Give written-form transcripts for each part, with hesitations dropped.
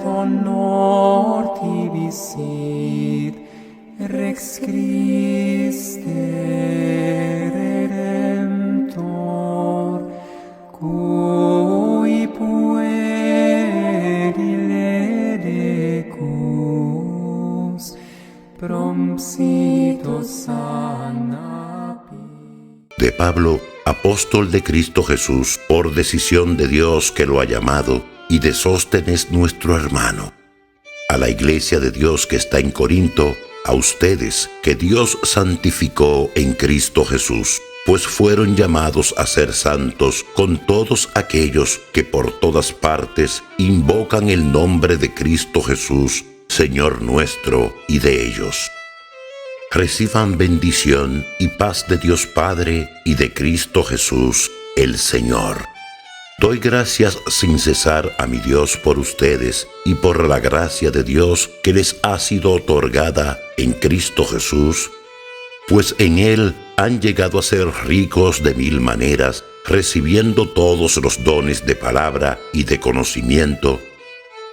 honor tibi sit, Rex Christe Redemptor, cui pueri ledecus, prompsito sanapi. De Pablo, apóstol de Cristo Jesús, por decisión de Dios que lo ha llamado, y de Sóstenes nuestro hermano. A la iglesia de Dios que está en Corinto, a ustedes que Dios santificó en Cristo Jesús, pues fueron llamados a ser santos con todos aquellos que por todas partes invocan el nombre de Cristo Jesús, Señor nuestro, y de ellos. Reciban bendición y paz de Dios Padre y de Cristo Jesús, el Señor. Doy gracias sin cesar a mi Dios por ustedes y por la gracia de Dios que les ha sido otorgada en Cristo Jesús, pues en Él han llegado a ser ricos de mil maneras, recibiendo todos los dones de palabra y de conocimiento,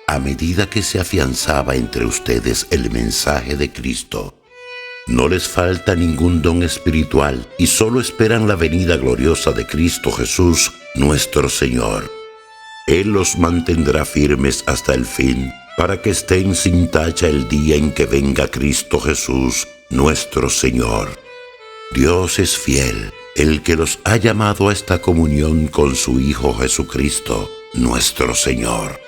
a medida que se afianzaba entre ustedes el mensaje de Cristo. No les falta ningún don espiritual y solo esperan la venida gloriosa de Cristo Jesús, nuestro Señor. Él los mantendrá firmes hasta el fin, para que estén sin tacha el día en que venga Cristo Jesús, nuestro Señor. Dios es fiel, el que los ha llamado a esta comunión con su Hijo Jesucristo, nuestro Señor.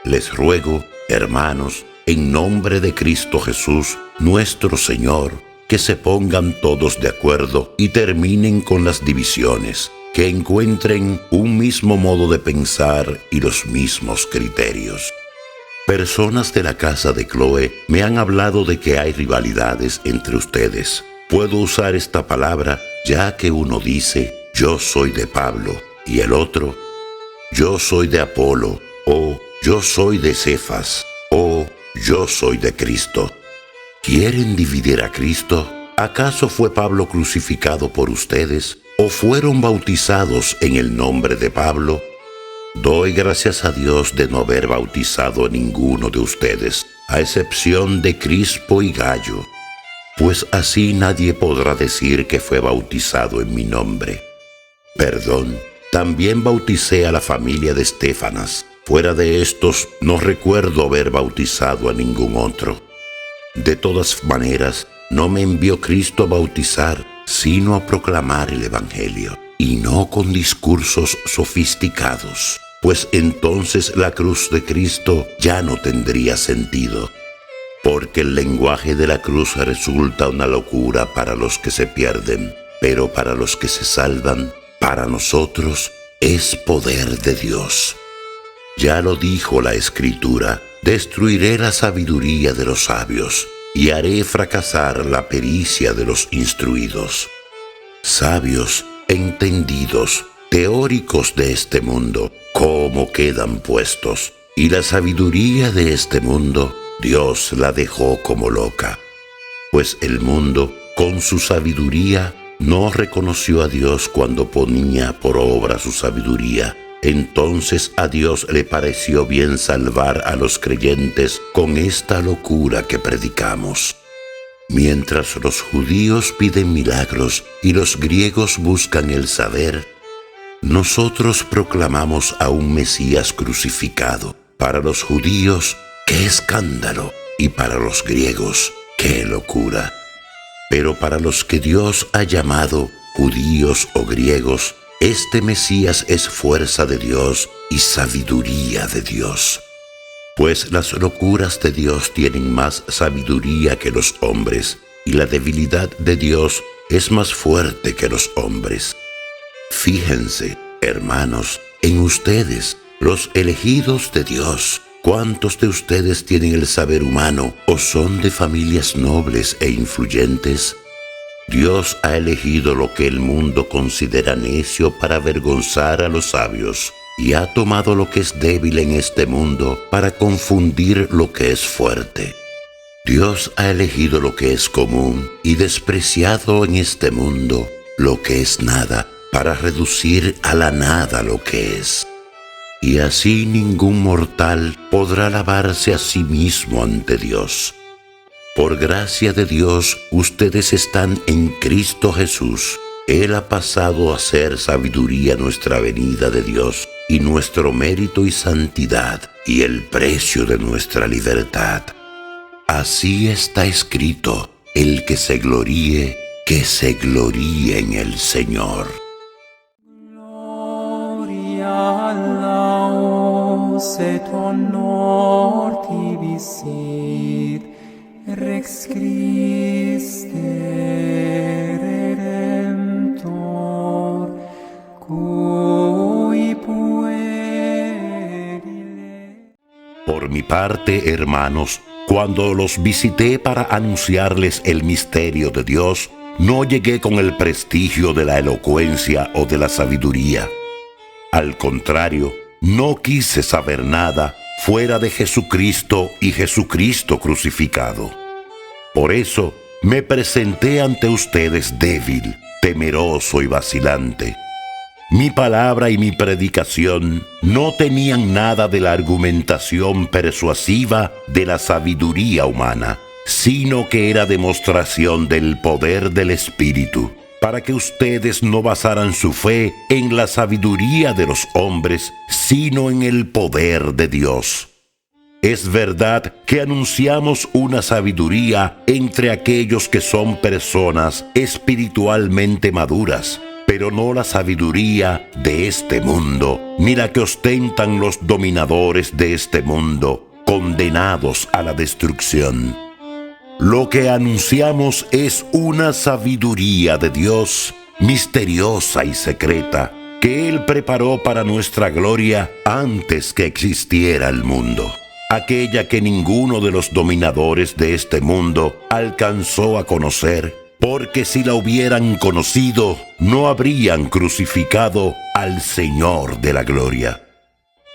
Les ruego, hermanos, en nombre de Cristo Jesús, nuestro Señor, que se pongan todos de acuerdo y terminen con las divisiones, que encuentren un mismo modo de pensar y los mismos criterios. Personas de la casa de Cloé me han hablado de que hay rivalidades entre ustedes. Puedo usar esta palabra ya que uno dice, yo soy de Pablo, y el otro, yo soy de Apolo, o yo soy de Cefas, o yo soy de Cristo. ¿Quieren dividir a Cristo? ¿Acaso fue Pablo crucificado por ustedes? ¿O fueron bautizados en el nombre de Pablo? Doy gracias a Dios de no haber bautizado a ninguno de ustedes, a excepción de Crispo y Gayo, pues así nadie podrá decir que fue bautizado en mi nombre. Perdón, también bauticé a la familia de Estéfanas. Fuera de estos, no recuerdo haber bautizado a ningún otro. De todas maneras, no me envió Cristo a bautizar, sino a proclamar el Evangelio, y no con discursos sofisticados, pues entonces la cruz de Cristo ya no tendría sentido, porque el lenguaje de la cruz resulta una locura para los que se pierden, pero para los que se salvan, para nosotros, es poder de Dios. Ya lo dijo la Escritura, destruiré la sabiduría de los sabios y haré fracasar la pericia de los instruidos. Sabios, entendidos, teóricos de este mundo, ¿cómo quedan puestos? Y la sabiduría de este mundo, Dios la dejó como loca. Pues el mundo, con su sabiduría, no reconoció a Dios cuando ponía por obra su sabiduría. Entonces a Dios le pareció bien salvar a los creyentes con esta locura que predicamos. Mientras los judíos piden milagros y los griegos buscan el saber, nosotros proclamamos a un Mesías crucificado. Para los judíos, ¡qué escándalo! Y para los griegos, ¡qué locura! Pero para los que Dios ha llamado, judíos o griegos, este Mesías es fuerza de Dios y sabiduría de Dios. Pues las locuras de Dios tienen más sabiduría que los hombres, y la debilidad de Dios es más fuerte que los hombres. Fíjense, hermanos, en ustedes, los elegidos de Dios. ¿Cuántos de ustedes tienen el saber humano o son de familias nobles e influyentes? Dios ha elegido lo que el mundo considera necio para avergonzar a los sabios, y ha tomado lo que es débil en este mundo para confundir lo que es fuerte. Dios ha elegido lo que es común y despreciado en este mundo, lo que es nada, para reducir a la nada lo que es. y así ningún mortal podrá alabarse a sí mismo ante Dios. Por gracia de Dios, ustedes están en Cristo Jesús. Él ha pasado a ser sabiduría nuestra venida de Dios, y nuestro mérito y santidad, y el precio de nuestra libertad. Así está escrito: el que se gloríe en el Señor. Gloria laus et honor tibi sit, Rex Christe Redemptor, cui puerile. Por mi parte, hermanos, cuando los visité para anunciarles el misterio de Dios, no llegué con el prestigio de la elocuencia o de la sabiduría. Al contrario, no quise saber nada fuera de Jesucristo y Jesucristo crucificado. Por eso me presenté ante ustedes débil, temeroso y vacilante. Mi palabra y mi predicación no tenían nada de la argumentación persuasiva de la sabiduría humana, sino que era demostración del poder del Espíritu, para que ustedes no basaran su fe en la sabiduría de los hombres, sino en el poder de Dios. Es verdad que anunciamos una sabiduría entre aquellos que son personas espiritualmente maduras, pero no la sabiduría de este mundo, ni la que ostentan los dominadores de este mundo, condenados a la destrucción. Lo que anunciamos es una sabiduría de Dios, misteriosa y secreta, que Él preparó para nuestra gloria antes que existiera el mundo. Aquella que ninguno de los dominadores de este mundo alcanzó a conocer, porque si la hubieran conocido, no habrían crucificado al Señor de la gloria.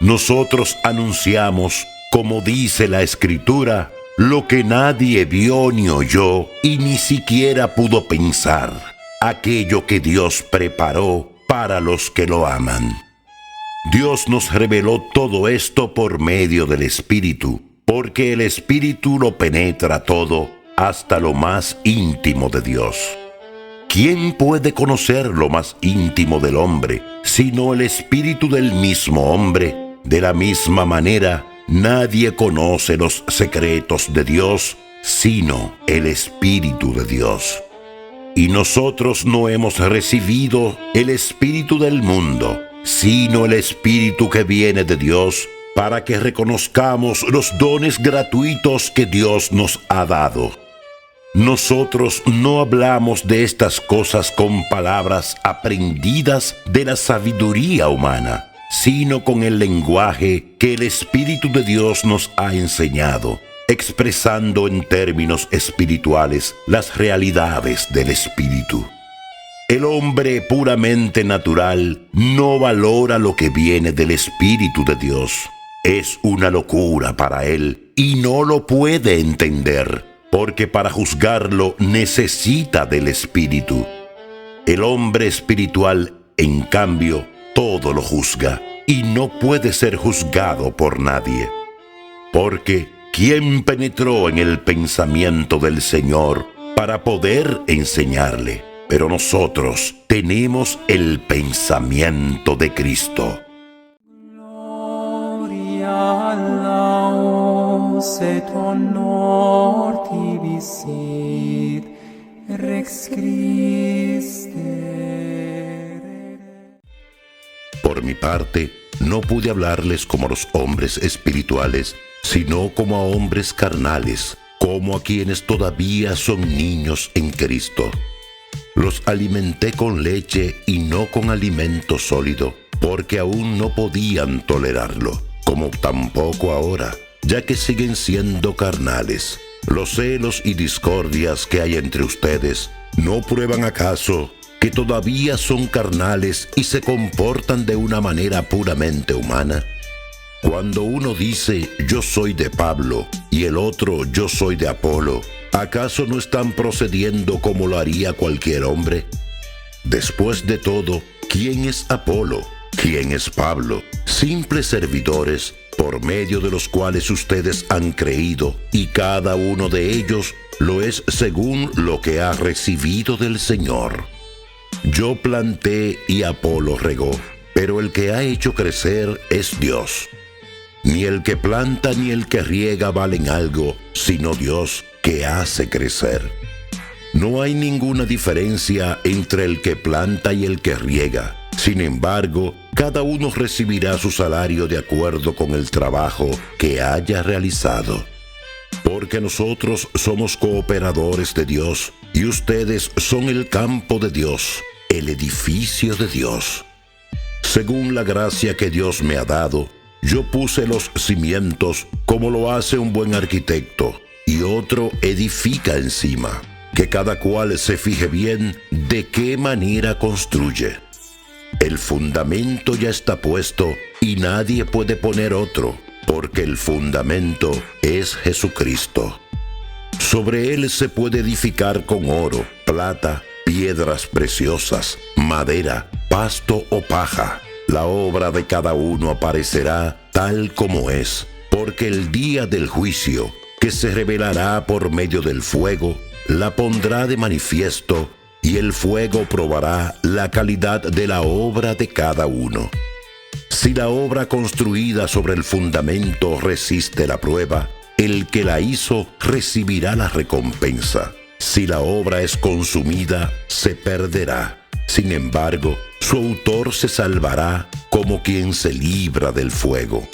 Nosotros anunciamos, como dice la Escritura, lo que nadie vio ni oyó y ni siquiera pudo pensar, aquello que Dios preparó para los que lo aman. Dios nos reveló todo esto por medio del Espíritu, porque el Espíritu lo penetra todo, hasta lo más íntimo de Dios. ¿Quién puede conocer lo más íntimo del hombre, sino el Espíritu del mismo hombre? De la misma manera, nadie conoce los secretos de Dios, sino el Espíritu de Dios. Y nosotros no hemos recibido el espíritu del mundo, sino el Espíritu que viene de Dios, para que reconozcamos los dones gratuitos que Dios nos ha dado. Nosotros no hablamos de estas cosas con palabras aprendidas de la sabiduría humana, sino con el lenguaje que el Espíritu de Dios nos ha enseñado, expresando en términos espirituales las realidades del Espíritu. El hombre puramente natural no valora lo que viene del Espíritu de Dios. Es una locura para él y no lo puede entender, porque para juzgarlo necesita del Espíritu. El hombre espiritual, en cambio, todo lo juzga y no puede ser juzgado por nadie. Porque ¿quién penetró en el pensamiento del Señor para poder enseñarle? Pero nosotros tenemos el pensamiento de Cristo. Gloria laus et honor tibi sit, Rex Christe. Por mi parte, no pude hablarles como a los hombres espirituales, sino como a hombres carnales, como a quienes todavía son niños en Cristo. Los alimenté con leche y no con alimento sólido, porque aún no podían tolerarlo, como tampoco ahora, ya que siguen siendo carnales. Los celos y discordias que hay entre ustedes, ¿no prueban acaso que todavía son carnales y se comportan de una manera puramente humana? Cuando uno dice, yo soy de Pablo, y el otro, yo soy de Apolo, ¿acaso no están procediendo como lo haría cualquier hombre? Después de todo, ¿quién es Apolo? ¿Quién es Pablo? Simples servidores por medio de los cuales ustedes han creído, y cada uno de ellos lo es según lo que ha recibido del Señor. Yo planté y Apolo regó, pero el que ha hecho crecer es Dios. Ni el que planta ni el que riega valen algo, sino Dios que hace crecer. No hay ninguna diferencia entre el que planta y el que riega. Sin embargo, cada uno recibirá su salario de acuerdo con el trabajo que haya realizado. Porque nosotros somos cooperadores de Dios, y ustedes son el campo de Dios, el edificio de Dios. Según la gracia que Dios me ha dado, yo puse los cimientos como lo hace un buen arquitecto, y otro edifica encima. Que cada cual se fije bien de qué manera construye. El fundamento ya está puesto y nadie puede poner otro, porque el fundamento es Jesucristo. Sobre él se puede edificar con oro, plata, piedras preciosas, madera, pasto o paja. La obra de cada uno aparecerá tal como es, porque el día del juicio, que se revelará por medio del fuego, la pondrá de manifiesto, y el fuego probará la calidad de la obra de cada uno. Si la obra construida sobre el fundamento resiste la prueba, el que la hizo recibirá la recompensa. Si la obra es consumida, se perderá. Sin embargo, su autor se salvará como quien se libra del fuego.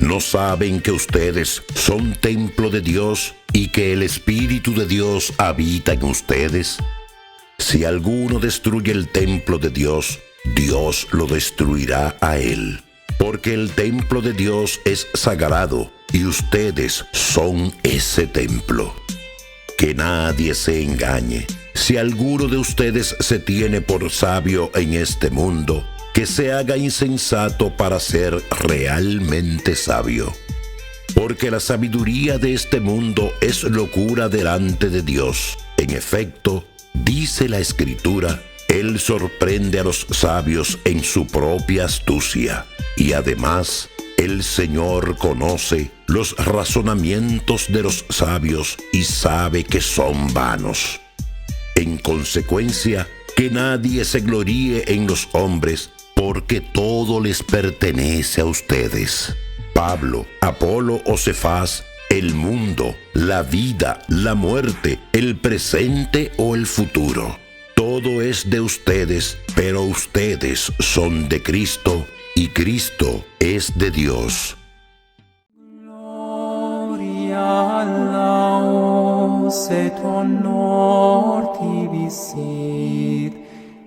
¿No saben que ustedes son templo de Dios y que el Espíritu de Dios habita en ustedes? Si alguno destruye el templo de Dios, Dios lo destruirá a él. Porque el templo de Dios es sagrado y ustedes son ese templo. Que nadie se engañe. Si alguno de ustedes se tiene por sabio en este mundo, que se haga insensato para ser realmente sabio. Porque la sabiduría de este mundo es locura delante de Dios. En efecto, dice la Escritura, Él sorprende a los sabios en su propia astucia. Y además, el Señor conoce los razonamientos de los sabios y sabe que son vanos. En consecuencia, que nadie se gloríe en los hombres, porque todo les pertenece a ustedes. Pablo, Apolo o Cefas, el mundo, la vida, la muerte, el presente o el futuro. Todo es de ustedes, pero ustedes son de Cristo y Cristo es de Dios. Gloria laus et honor tibi sit,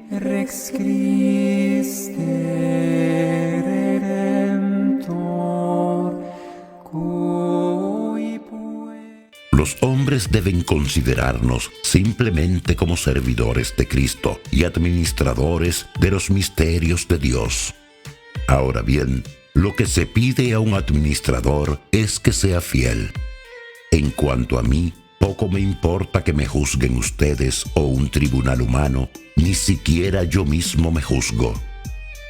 Rex Christe Redemptor, cui Los hombres deben considerarnos simplemente como servidores de Cristo y administradores de los misterios de Dios. Ahora bien, lo que se pide a un administrador es que sea fiel. En cuanto a mí, poco me importa que me juzguen ustedes o un tribunal humano, ni siquiera yo mismo me juzgo.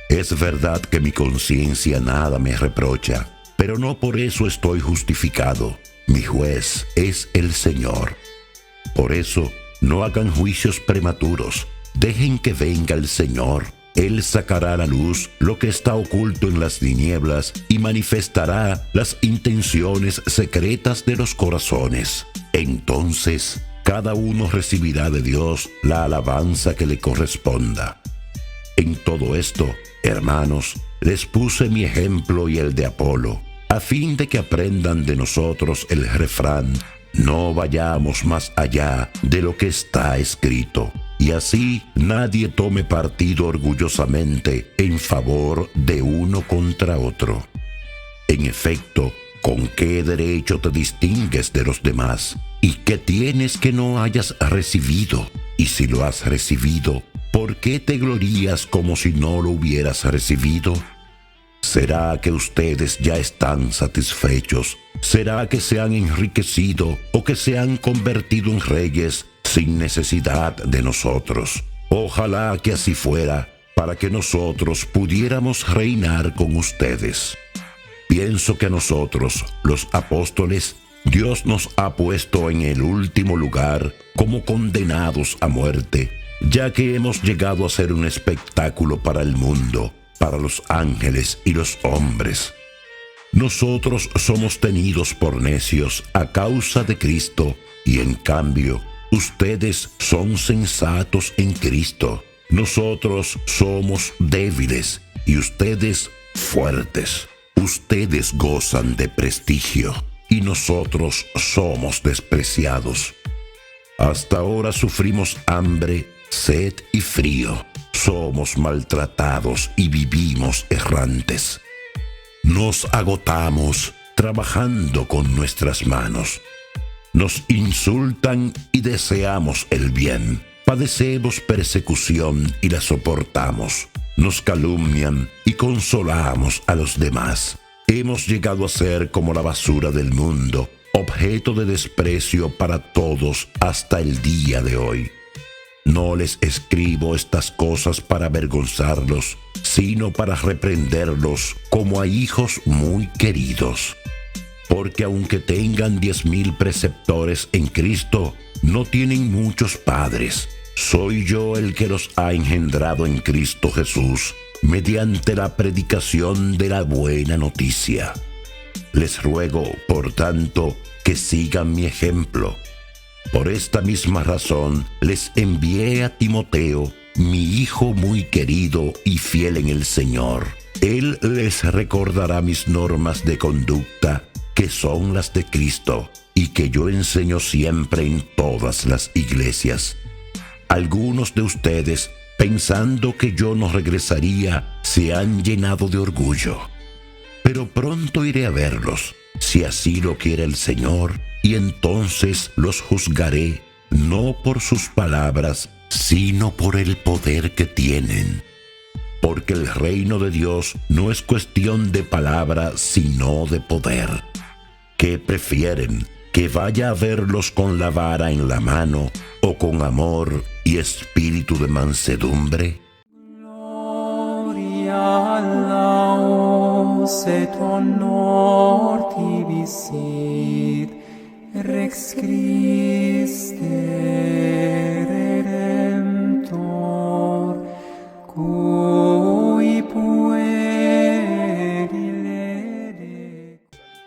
Es verdad que mi conciencia nada me reprocha, pero no por eso estoy justificado. Mi juez es el Señor. Por eso, no hagan juicios prematuros. Dejen que venga el Señor. Él sacará a la luz lo que está oculto en las tinieblas y manifestará las intenciones secretas de los corazones. Entonces, cada uno recibirá de Dios la alabanza que le corresponda. En todo esto, hermanos, les puse mi ejemplo y el de Apolo, a fin de que aprendan de nosotros el refrán: no vayamos más allá de lo que está escrito. Y así nadie tome partido orgullosamente en favor de uno contra otro. En efecto, ¿con qué derecho te distingues de los demás? ¿Y qué tienes que no hayas recibido? Y si lo has recibido, ¿por qué te glorías como si no lo hubieras recibido? ¿Será que ustedes ya están satisfechos? ¿Será que se han enriquecido o que se han convertido en reyes sin necesidad de nosotros? Ojalá que así fuera, para que nosotros pudiéramos reinar con ustedes. Pienso que a nosotros, los apóstoles, Dios nos ha puesto en el último lugar como condenados a muerte, ya que hemos llegado a ser un espectáculo para el mundo, para los ángeles y los hombres. Nosotros somos tenidos por necios a causa de Cristo, y en cambio, ustedes son sensatos en Cristo. Nosotros somos débiles y ustedes fuertes. Ustedes gozan de prestigio y nosotros somos despreciados. Hasta ahora sufrimos hambre, sed y frío. Somos maltratados y vivimos errantes. Nos agotamos trabajando con nuestras manos. Nos insultan y deseamos el bien. Padecemos persecución y la soportamos. Nos calumnian y consolamos a los demás. Hemos llegado a ser como la basura del mundo, objeto de desprecio para todos hasta el día de hoy. No les escribo estas cosas para avergonzarlos, sino para reprenderlos como a hijos muy queridos. Porque aunque tengan 10,000 preceptores en Cristo, no tienen muchos padres. Soy yo el que los ha engendrado en Cristo Jesús, mediante la predicación de la buena noticia. Les ruego, por tanto, que sigan mi ejemplo. Por esta misma razón les envié a Timoteo, mi hijo muy querido y fiel en el Señor. Él les recordará mis normas de conducta, que son las de Cristo, y que yo enseño siempre en todas las iglesias. Algunos de ustedes, pensando que yo no regresaría, se han llenado de orgullo. Pero pronto iré a verlos, si así lo quiere el Señor, y entonces los juzgaré, no por sus palabras, sino por el poder que tienen. Porque el reino de Dios no es cuestión de palabra, sino de poder. ¿Qué prefieren? ¿Que vaya a verlos con la vara en la mano, o con amor y espíritu de mansedumbre? Gloria laus et honor tibi sit, Rex Christe Redemptor, cui pueri.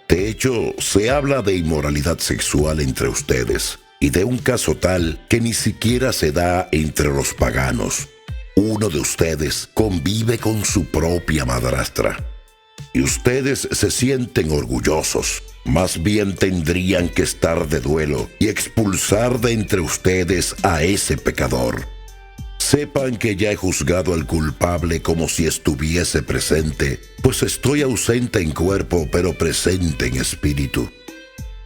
De hecho, se habla de inmoralidad sexual entre ustedes, y de un caso tal que ni siquiera se da entre los paganos. Uno de ustedes convive con su propia madrastra, y ustedes se sienten orgullosos. Más bien tendrían que estar de duelo y expulsar de entre ustedes a ese pecador. Sepan que ya he juzgado al culpable como si estuviese presente, pues estoy ausente en cuerpo, pero presente en espíritu.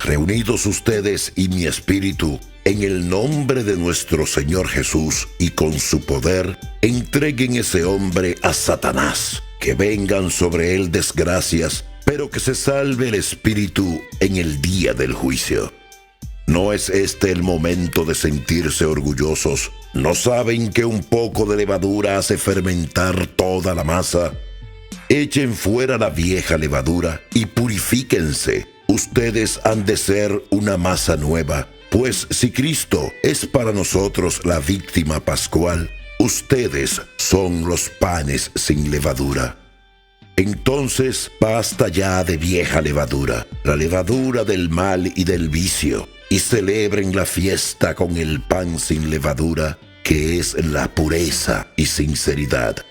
Reunidos ustedes y mi espíritu, en el nombre de nuestro Señor Jesús y con su poder, entreguen ese hombre a Satanás, que vengan sobre él desgracias, pero que se salve el espíritu en el día del juicio. ¿No es este el momento de sentirse orgullosos? ¿No saben que un poco de levadura hace fermentar toda la masa? Echen fuera la vieja levadura y purifíquense. Ustedes han de ser una masa nueva, pues si Cristo es para nosotros la víctima pascual, ustedes son los panes sin levadura. Entonces basta ya de vieja levadura, la levadura del mal y del vicio, y celebren la fiesta con el pan sin levadura, que es la pureza y sinceridad.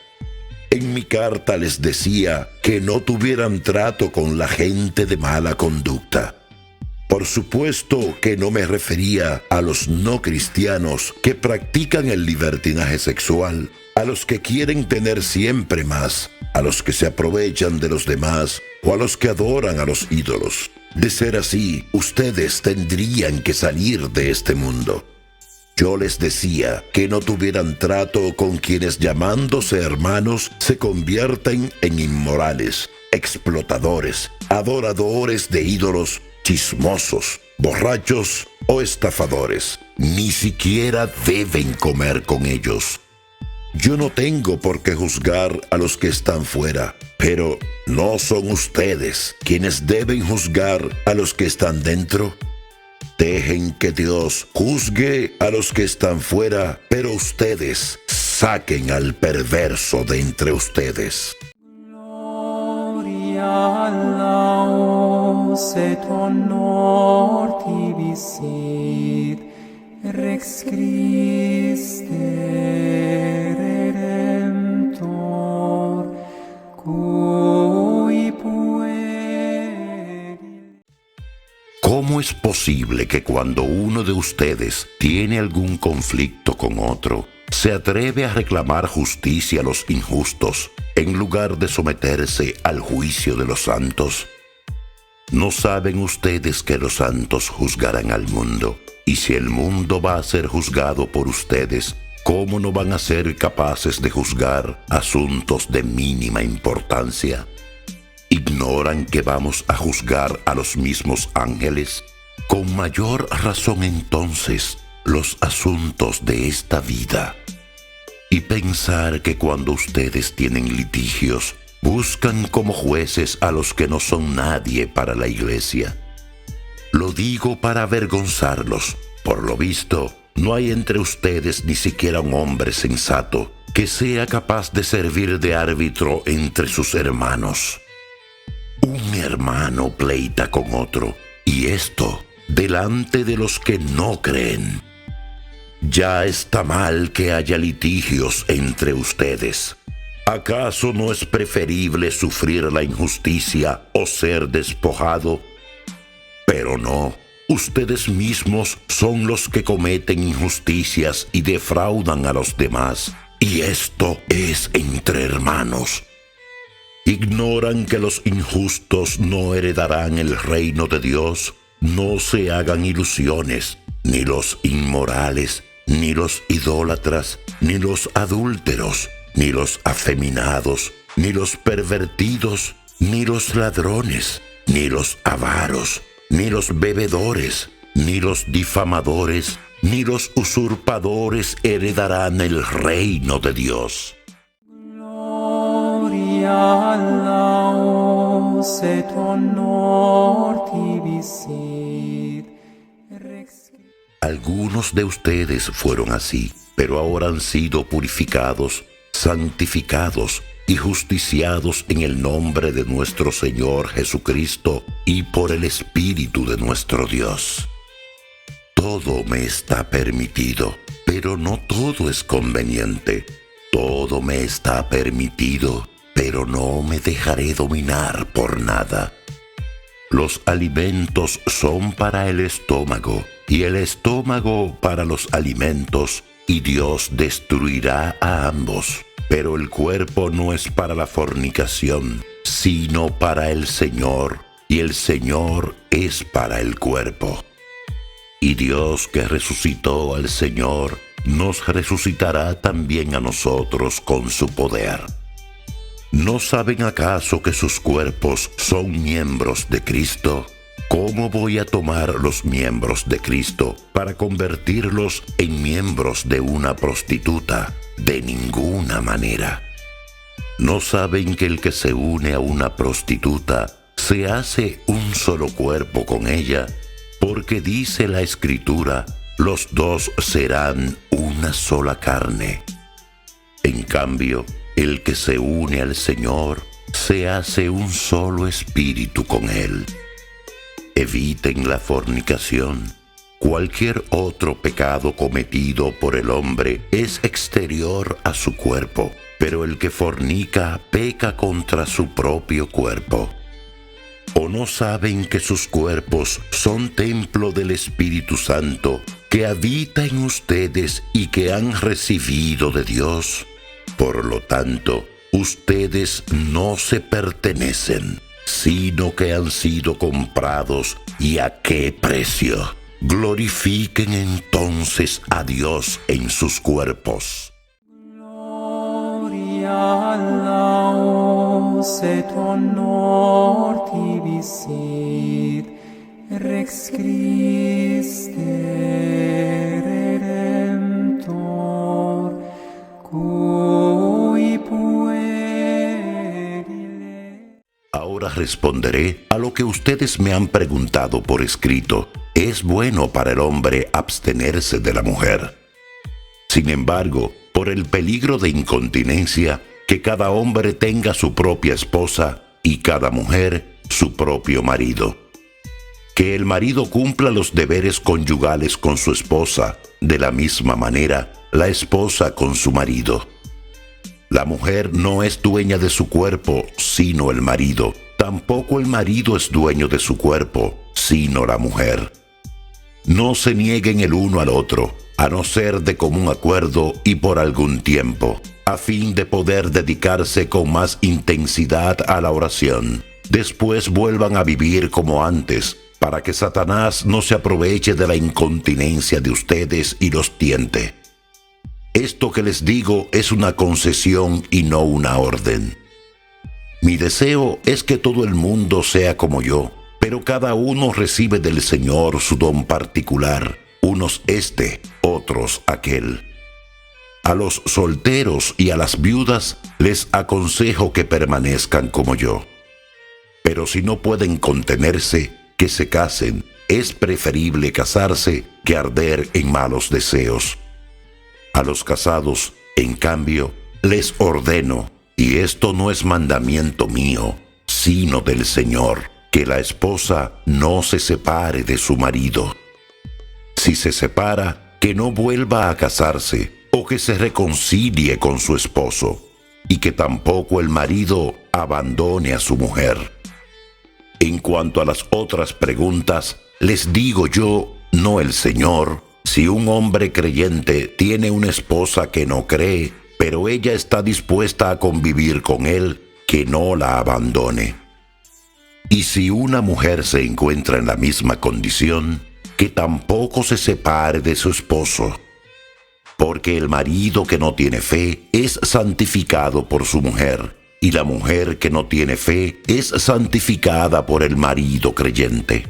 En mi carta les decía que no tuvieran trato con la gente de mala conducta. Por supuesto que no me refería a los no cristianos que practican el libertinaje sexual, a los que quieren tener siempre más, a los que se aprovechan de los demás o a los que adoran a los ídolos. De ser así, ustedes tendrían que salir de este mundo. Yo les decía que no tuvieran trato con quienes, llamándose hermanos, se convierten en inmorales, explotadores, adoradores de ídolos, chismosos, borrachos o estafadores. Ni siquiera deben comer con ellos. Yo no tengo por qué juzgar a los que están fuera, pero ¿no son ustedes quienes deben juzgar a los que están dentro? Dejen que Dios juzgue a los que están fuera, pero ustedes saquen al perverso de entre ustedes. Gloria laus et honor tibi sit, Rex Christe Redemptor, cui pueri. ¿Cómo es posible que cuando uno de ustedes tiene algún conflicto con otro, se atreve a reclamar justicia a los injustos en lugar de someterse al juicio de los santos? ¿No saben ustedes que los santos juzgarán al mundo? Y si el mundo va a ser juzgado por ustedes, ¿cómo no van a ser capaces de juzgar asuntos de mínima importancia? ¿Ignoran que vamos a juzgar a los mismos ángeles? Con mayor razón entonces, los asuntos de esta vida. Y pensar que cuando ustedes tienen litigios, buscan como jueces a los que no son nadie para la iglesia. Lo digo para avergonzarlos. Por lo visto, no hay entre ustedes ni siquiera un hombre sensato que sea capaz de servir de árbitro entre sus hermanos. Un hermano pleita con otro, y esto delante de los que no creen. Ya está mal que haya litigios entre ustedes. ¿Acaso no es preferible sufrir la injusticia o ser despojado? Pero no, ustedes mismos son los que cometen injusticias y defraudan a los demás, y esto es entre hermanos. ¿Ignoran que los injustos no heredarán el reino de Dios? No se hagan ilusiones, ni los inmorales, ni los idólatras, ni los adúlteros, ni los afeminados, ni los pervertidos, ni los ladrones, ni los avaros, ni los bebedores, ni los difamadores, ni los usurpadores heredarán el reino de Dios. Gloria laus et honor tibi sit, Rex. Algunos de ustedes fueron así, pero ahora han sido purificados, santificados y justiciados en el nombre de nuestro Señor Jesucristo y por el Espíritu de nuestro Dios. Todo me está permitido, pero no todo es conveniente. Todo me está permitido, pero no me dejaré dominar por nada. Los alimentos son para el estómago, y el estómago para los alimentos, y Dios destruirá a ambos. Pero el cuerpo no es para la fornicación, sino para el Señor, y el Señor es para el cuerpo. Y Dios que resucitó al Señor, nos resucitará también a nosotros con su poder. ¿No saben acaso que sus cuerpos son miembros de Cristo? ¿Cómo voy a tomar los miembros de Cristo para convertirlos en miembros de una prostituta? De ninguna manera. ¿No saben que el que se une a una prostituta se hace un solo cuerpo con ella? Porque dice la Escritura, los dos serán una sola carne. En cambio, el que se une al Señor se hace un solo espíritu con Él. Eviten la fornicación. Cualquier otro pecado cometido por el hombre es exterior a su cuerpo, pero el que fornica peca contra su propio cuerpo. ¿O no saben que sus cuerpos son templo del Espíritu Santo, que habita en ustedes y que han recibido de Dios? Por lo tanto, ustedes no se pertenecen, sino que han sido comprados, ¿y a qué precio? Glorifiquen entonces a Dios en sus cuerpos. Gloria laus et honor tibi sit, Rex Christe Redemptor, cui Ahora responderé a lo que ustedes me han preguntado por escrito. ¿Es bueno para el hombre abstenerse de la mujer? Sin embargo, por el peligro de incontinencia, que cada hombre tenga su propia esposa y cada mujer su propio marido. Que el marido cumpla los deberes conyugales con su esposa, de la misma manera la esposa con su marido. La mujer no es dueña de su cuerpo, sino el marido. Tampoco el marido es dueño de su cuerpo, sino la mujer. No se nieguen el uno al otro, a no ser de común acuerdo y por algún tiempo, a fin de poder dedicarse con más intensidad a la oración. Después vuelvan a vivir como antes, para que Satanás no se aproveche de la incontinencia de ustedes y los tiente. Esto que les digo es una concesión y no una orden. Mi deseo es que todo el mundo sea como yo, pero cada uno recibe del Señor su don particular, unos este, otros aquel. A los solteros y a las viudas les aconsejo que permanezcan como yo. Pero si no pueden contenerse, que se casen. Es preferible casarse que arder en malos deseos. A los casados, en cambio, les ordeno, y esto no es mandamiento mío, sino del Señor, que la esposa no se separe de su marido. Si se separa, que no vuelva a casarse, o que se reconcilie con su esposo, y que tampoco el marido abandone a su mujer. En cuanto a las otras preguntas, les digo yo, no el Señor, si un hombre creyente tiene una esposa que no cree, pero ella está dispuesta a convivir con él, que no la abandone. Y si una mujer se encuentra en la misma condición, que tampoco se separe de su esposo. Porque el marido que no tiene fe es santificado por su mujer, y la mujer que no tiene fe es santificada por el marido creyente.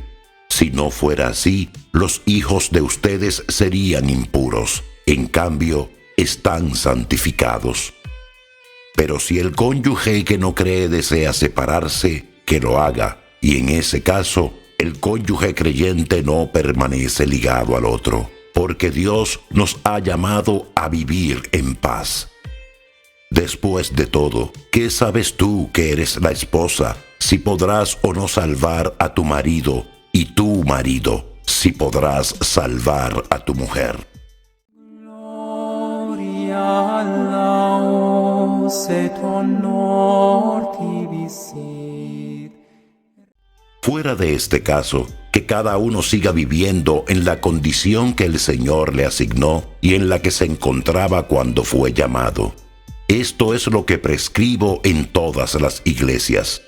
Si no fuera así, los hijos de ustedes serían impuros. En cambio, están santificados. Pero si el cónyuge que no cree desea separarse, que lo haga, y en ese caso, el cónyuge creyente no permanece ligado al otro, porque Dios nos ha llamado a vivir en paz. Después de todo, ¿qué sabes tú que eres la esposa, si podrás o no salvar a tu marido, y tu marido, si podrás salvar a tu mujer? Gloria laus et honor tibi sit. Fuera de este caso, que cada uno siga viviendo en la condición que el Señor le asignó y en la que se encontraba cuando fue llamado. Esto es lo que prescribo en todas las iglesias.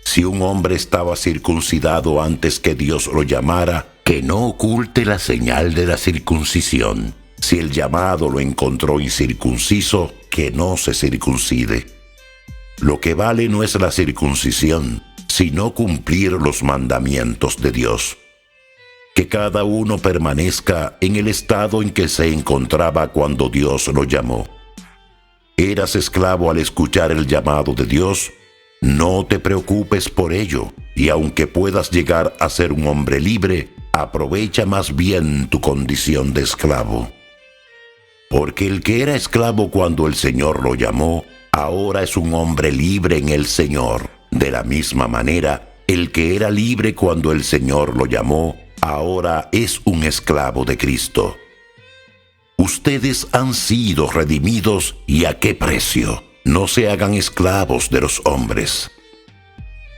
Si un hombre estaba circuncidado antes que Dios lo llamara, que no oculte la señal de la circuncisión. Si el llamado lo encontró incircunciso, que no se circuncide. Lo que vale no es la circuncisión, sino cumplir los mandamientos de Dios. Que cada uno permanezca en el estado en que se encontraba cuando Dios lo llamó. ¿Eras esclavo al escuchar el llamado de Dios? No te preocupes por ello, y aunque puedas llegar a ser un hombre libre, aprovecha más bien tu condición de esclavo. Porque el que era esclavo cuando el Señor lo llamó, ahora es un hombre libre en el Señor. De la misma manera, el que era libre cuando el Señor lo llamó, ahora es un esclavo de Cristo. Ustedes han sido redimidos, ¿y a qué precio? No se hagan esclavos de los hombres.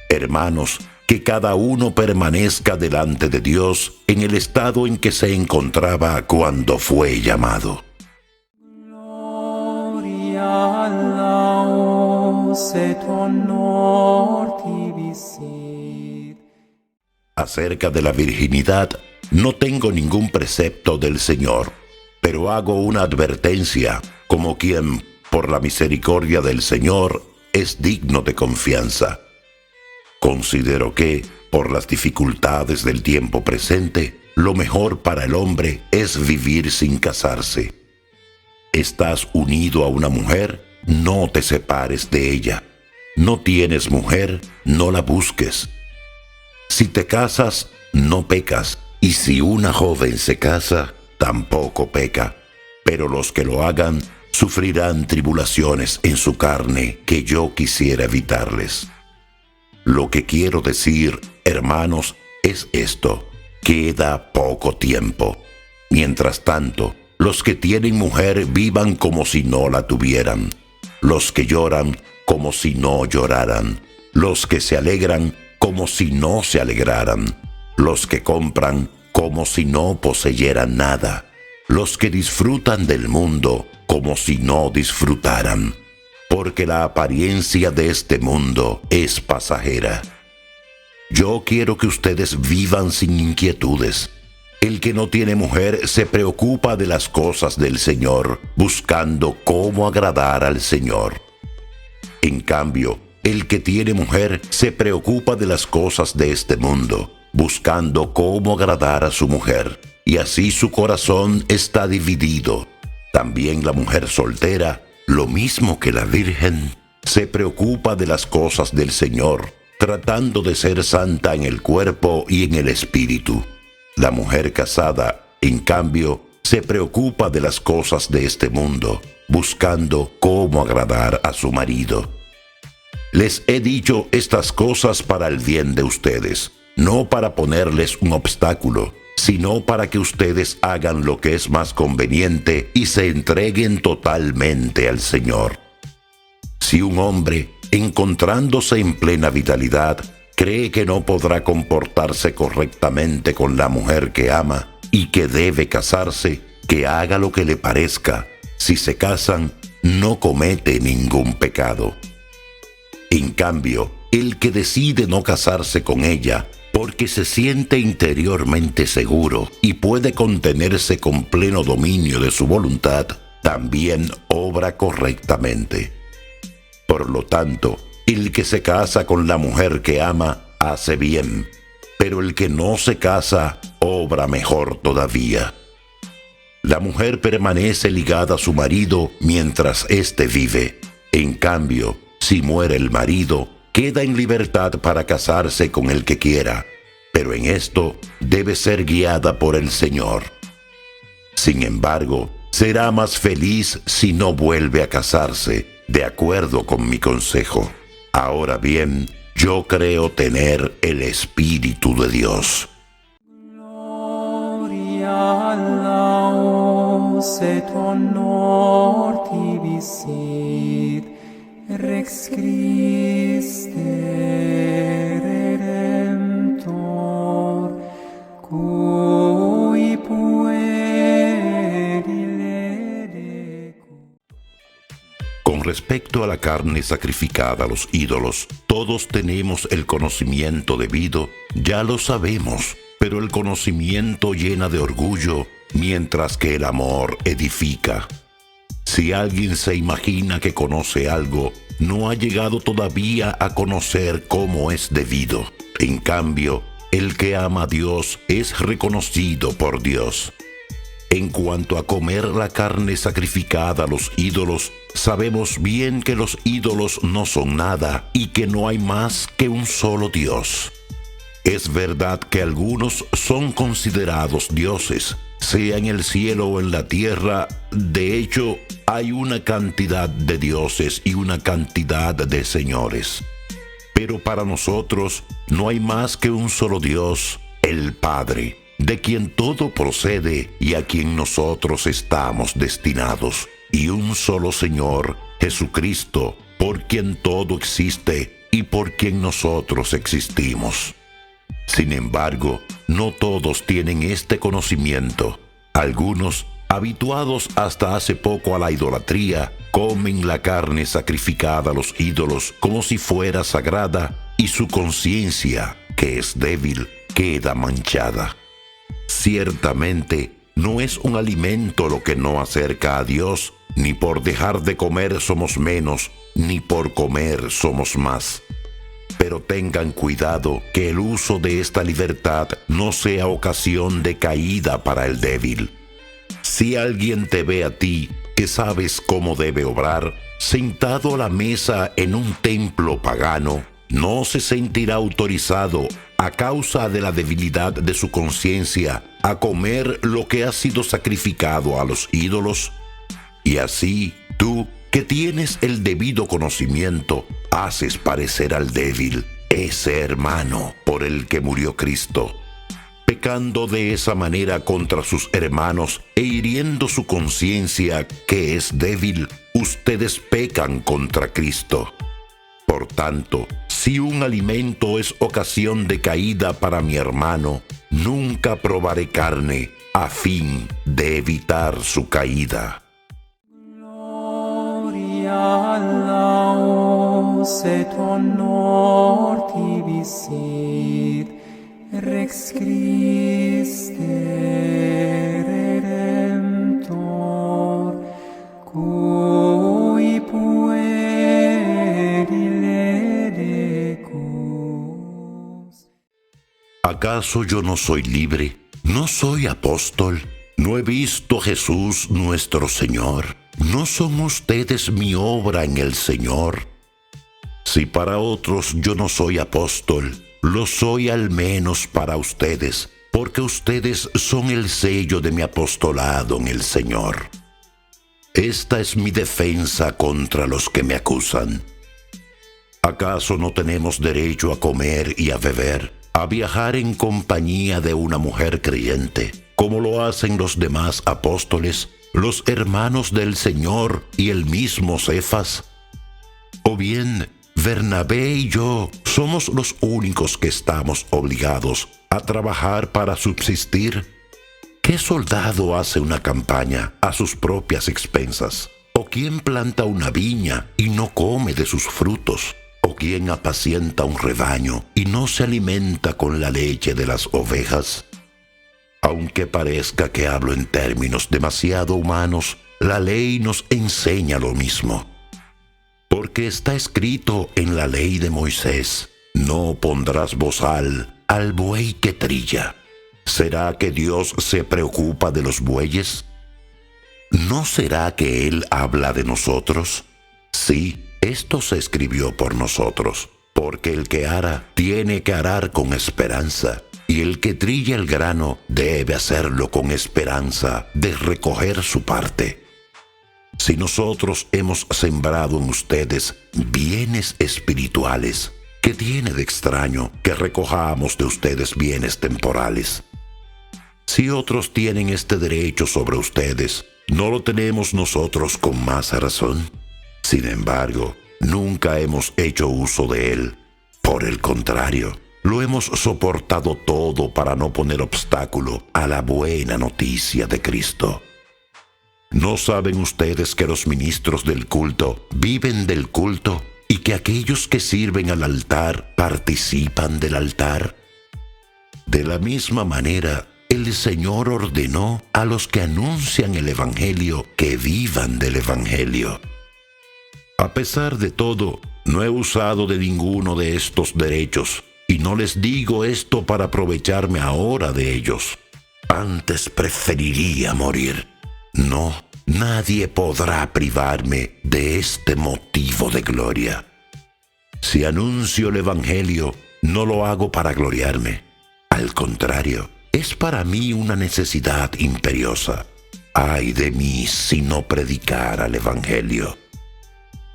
Hermanos, que cada uno permanezca delante de Dios en el estado en que se encontraba cuando fue llamado. Gloria laus et honor tibi sit. Acerca de la virginidad, no tengo ningún precepto del Señor, pero hago una advertencia, como quien, por la misericordia del Señor, es digno de confianza. Considero que, por las dificultades del tiempo presente, lo mejor para el hombre es vivir sin casarse. Estás unido a una mujer, no te separes de ella. no tienes mujer, no la busques. Si te casas, no pecas, y si una joven se casa, tampoco peca. Pero los que lo hagan sufrirán tribulaciones en su carne que yo quisiera evitarles. Lo que quiero decir, hermanos, es esto: queda poco tiempo. Mientras tanto, los que tienen mujer vivan como si no la tuvieran. Los que lloran como si no lloraran. Los que se alegran como si no se alegraran. Los que compran como si no poseyeran nada. Los que disfrutan del mundo como si no disfrutaran. Porque la apariencia de este mundo es pasajera. Yo quiero que ustedes vivan sin inquietudes. El que no tiene mujer se preocupa de las cosas del Señor, buscando cómo agradar al Señor. En cambio, el que tiene mujer se preocupa de las cosas de este mundo, buscando cómo agradar a su mujer, y así su corazón está dividido. También la mujer soltera, lo mismo que la virgen, se preocupa de las cosas del Señor, tratando de ser santa en el cuerpo y en el espíritu. La mujer casada, en cambio, se preocupa de las cosas de este mundo, buscando cómo agradar a su marido. Les he dicho estas cosas para el bien de ustedes, no para ponerles un obstáculo, sino para que ustedes hagan lo que es más conveniente y se entreguen totalmente al Señor. Si un hombre, encontrándose en plena vitalidad, cree que no podrá comportarse correctamente con la mujer que ama y que debe casarse, que haga lo que le parezca. Si se casan, no comete ningún pecado. En cambio, el que decide no casarse con ella porque se siente interiormente seguro y puede contenerse con pleno dominio de su voluntad, también obra correctamente. Por lo tanto, el que se casa con la mujer que ama hace bien, pero el que no se casa obra mejor todavía. La mujer permanece ligada a su marido mientras éste vive. En cambio, si muere el marido, queda en libertad para casarse con el que quiera, pero en esto debe ser guiada por el Señor. Sin embargo, será más feliz si no vuelve a casarse, de acuerdo con mi consejo. Ahora bien, yo creo tener el Espíritu de Dios. Gloria laus et honor tibi sit, Rex Christe Redemptor, cui puerile decum. Con respecto a la carne sacrificada a los ídolos, todos tenemos el conocimiento debido, ya lo sabemos, pero el conocimiento llena de orgullo, mientras que el amor edifica. Si alguien se imagina que conoce algo, no ha llegado todavía a conocer cómo es debido. En cambio, el que ama a Dios es reconocido por Dios. En cuanto a comer la carne sacrificada a los ídolos, sabemos bien que los ídolos no son nada y que no hay más que un solo Dios. Es verdad que algunos son considerados dioses, sea en el cielo o en la tierra. De hecho, hay una cantidad de dioses y una cantidad de señores. Pero para nosotros no hay más que un solo Dios, el Padre, de quien todo procede y a quien nosotros estamos destinados, y un solo Señor, Jesucristo, por quien todo existe y por quien nosotros existimos. Sin embargo, no todos tienen este conocimiento. Algunos, habituados hasta hace poco a la idolatría, comen la carne sacrificada a los ídolos como si fuera sagrada, y su conciencia, que es débil, queda manchada. Ciertamente, no es un alimento lo que no acerca a Dios, ni por dejar de comer somos menos, ni por comer somos más. Pero tengan cuidado que el uso de esta libertad no sea ocasión de caída para el débil. Si alguien te ve a ti que sabes cómo debe obrar, sentado a la mesa en un templo pagano, no se sentirá autorizado, a causa de la debilidad de su conciencia, a comer lo que ha sido sacrificado a los ídolos? Y así, tú, que tienes el debido conocimiento, haces parecer al débil, ese hermano por el que murió Cristo, pecando de esa manera contra sus hermanos e hiriendo su conciencia que es débil. Ustedes pecan contra Cristo. Por tanto, si un alimento es ocasión de caída para mi hermano, nunca probaré carne a fin de evitar su caída. Gloria laus et honor tibi sit, Rex Christe Redemptor, cui pueri ledecus. ¿Acaso yo no soy libre? ¿No soy apóstol? ¿No he visto a Jesús nuestro Señor? ¿No son ustedes mi obra en el Señor? Si para otros yo no soy apóstol, lo soy al menos para ustedes, porque ustedes son el sello de mi apostolado en el Señor. Esta es mi defensa contra los que me acusan. ¿Acaso no tenemos derecho a comer y a beber, a viajar en compañía de una mujer creyente, como lo hacen los demás apóstoles, los hermanos del Señor y el mismo Cefas? ¿O bien Bernabé y yo somos los únicos que estamos obligados a trabajar para subsistir? ¿Qué soldado hace una campaña a sus propias expensas? ¿O quién planta una viña y no come de sus frutos? ¿O quién apacienta un rebaño y no se alimenta con la leche de las ovejas? Aunque parezca que hablo en términos demasiado humanos, la ley nos enseña lo mismo. Porque está escrito en la ley de Moisés: no pondrás bozal al buey que trilla. ¿Será que Dios se preocupa de los bueyes? ¿No será que Él habla de nosotros? Sí, esto se escribió por nosotros, porque el que ara tiene que arar con esperanza, y el que trilla el grano debe hacerlo con esperanza de recoger su parte. Si nosotros hemos sembrado en ustedes bienes espirituales, ¿qué tiene de extraño que recojamos de ustedes bienes temporales? Si otros tienen este derecho sobre ustedes, ¿no lo tenemos nosotros con más razón? Sin embargo, nunca hemos hecho uso de él. Por el contrario, lo hemos soportado todo para no poner obstáculo a la buena noticia de Cristo. ¿No saben ustedes que los ministros del culto viven del culto y que aquellos que sirven al altar participan del altar? De la misma manera, el Señor ordenó a los que anuncian el Evangelio que vivan del Evangelio. A pesar de todo, no he usado de ninguno de estos derechos, y no les digo esto para aprovecharme ahora de ellos. Antes preferiría morir. No, nadie podrá privarme de este motivo de gloria. Si anuncio el Evangelio, no lo hago para gloriarme. Al contrario, es para mí una necesidad imperiosa. Ay de mí si no predicara el Evangelio.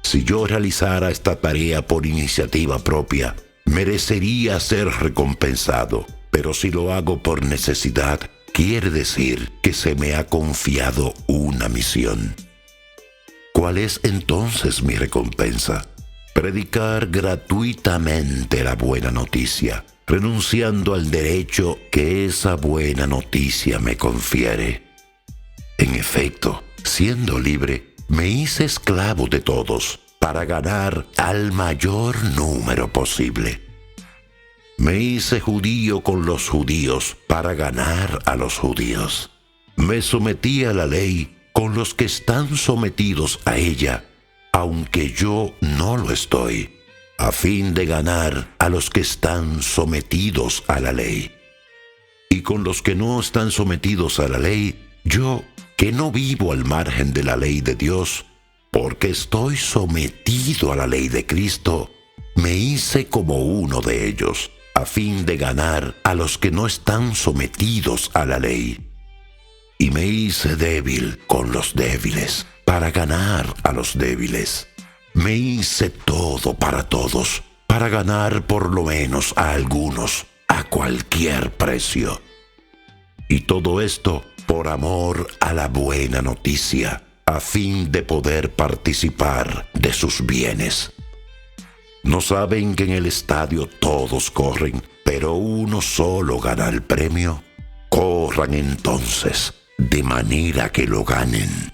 Si yo realizara esta tarea por iniciativa propia, merecería ser recompensado, pero si lo hago por necesidad, quiere decir que se me ha confiado una misión. ¿Cuál es entonces mi recompensa? Predicar gratuitamente la buena noticia, renunciando al derecho que esa buena noticia me confiere. En efecto, siendo libre, me hice esclavo de todos para ganar al mayor número posible. Me hice judío con los judíos para ganar a los judíos. Me sometí a la ley con los que están sometidos a ella, aunque yo no lo estoy, a fin de ganar a los que están sometidos a la ley. Y con los que no están sometidos a la ley, Yo, que no vivo al margen de la ley de Dios, porque estoy sometido a la ley de Cristo, me hice como uno de ellos, a fin de ganar a los que no están sometidos a la ley. Y me hice débil con los débiles, para ganar a los débiles. Me hice todo para todos, para ganar por lo menos a algunos, a cualquier precio. Y todo esto por amor a la buena noticia, a fin de poder participar de sus bienes. ¿No saben que en el estadio todos corren, pero uno solo gana el premio? Corran entonces, de manera que lo ganen.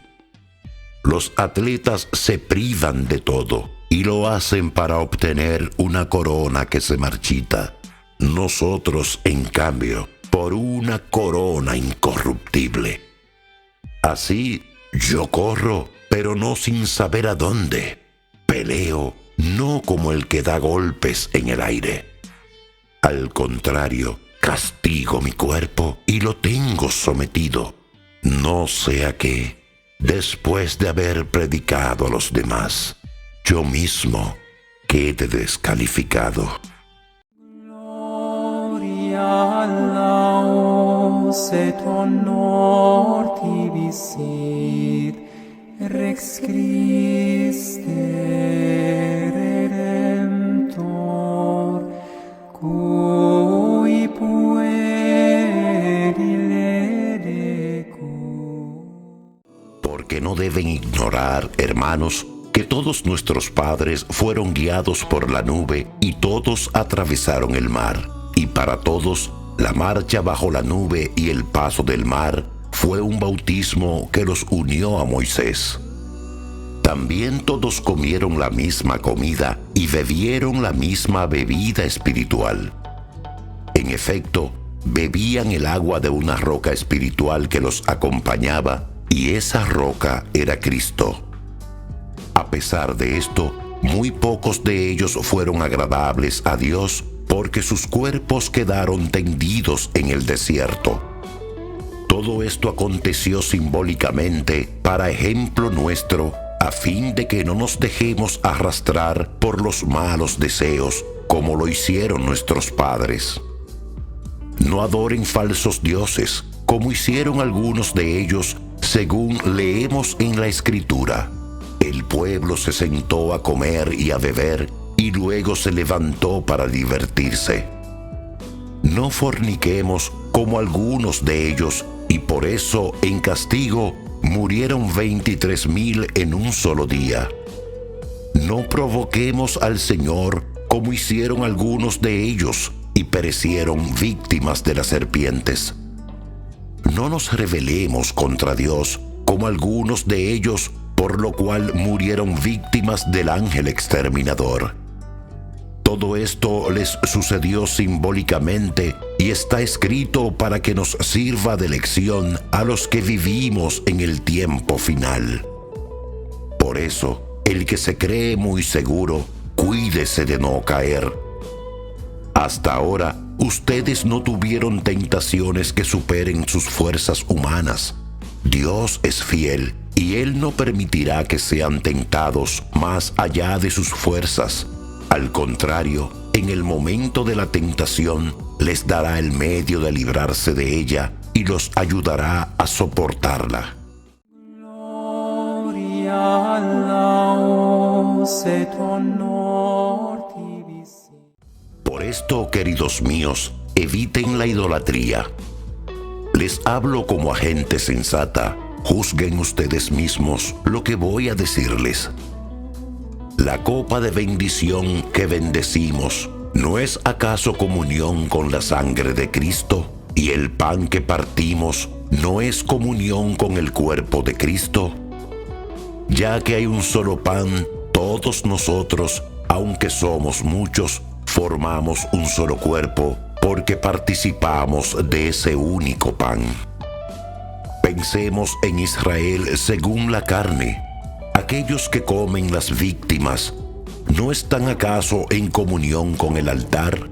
Los atletas se privan de todo y lo hacen para obtener una corona que se marchita. Nosotros, en cambio, por una corona incorruptible. Así, yo corro, pero no sin saber a dónde. Peleo, no como el que da golpes en el aire. Al contrario, castigo mi cuerpo y lo tengo sometido, no sea que, después de haber predicado a los demás, yo mismo quede descalificado. Gloria laus et honor tibi sit, Rex Christe Redemptor, cui pueri ledecum. Porque no deben ignorar, hermanos, que todos nuestros padres fueron guiados por la nube y todos atravesaron el mar. Y para todos, la marcha bajo la nube y el paso del mar fue un bautismo que los unió a Moisés. También todos comieron la misma comida y bebieron la misma bebida espiritual. En efecto, bebían el agua de una roca espiritual que los acompañaba, y esa roca era Cristo. A pesar de esto, muy pocos de ellos fueron agradables a Dios, porque sus cuerpos quedaron tendidos en el desierto. Todo esto aconteció simbólicamente para ejemplo nuestro, a fin de que no nos dejemos arrastrar por los malos deseos, como lo hicieron nuestros padres. No adoren falsos dioses, como hicieron algunos de ellos, según leemos en la Escritura. El pueblo se sentó a comer y a beber, y luego se levantó para divertirse. No forniquemos como algunos de ellos, y por eso, en castigo, murieron 23,000 en un solo día. No provoquemos al Señor como hicieron algunos de ellos, y perecieron víctimas de las serpientes. No nos rebelemos contra Dios como algunos de ellos, por lo cual murieron víctimas del ángel exterminador. Todo esto les sucedió simbólicamente y está escrito para que nos sirva de lección a los que vivimos en el tiempo final. Por eso, el que se cree muy seguro, cuídese de no caer. Hasta ahora, ustedes no tuvieron tentaciones que superen sus fuerzas humanas. Dios es fiel y Él no permitirá que sean tentados más allá de sus fuerzas. Al contrario, en el momento de la tentación, les dará el medio de librarse de ella y los ayudará a soportarla. Gloria laus et honor tibi sit. Por esto, queridos míos, eviten la idolatría. Les hablo como a gente sensata. Juzguen ustedes mismos lo que voy a decirles. La copa de bendición que bendecimos, ¿no es acaso comunión con la sangre de Cristo? ¿Y el pan que partimos, no es comunión con el cuerpo de Cristo? Ya que hay un solo pan, todos nosotros, aunque somos muchos, formamos un solo cuerpo, porque participamos de ese único pan. Pensemos en Israel según la carne. Aquellos que comen las víctimas, ¿no están acaso en comunión con el altar?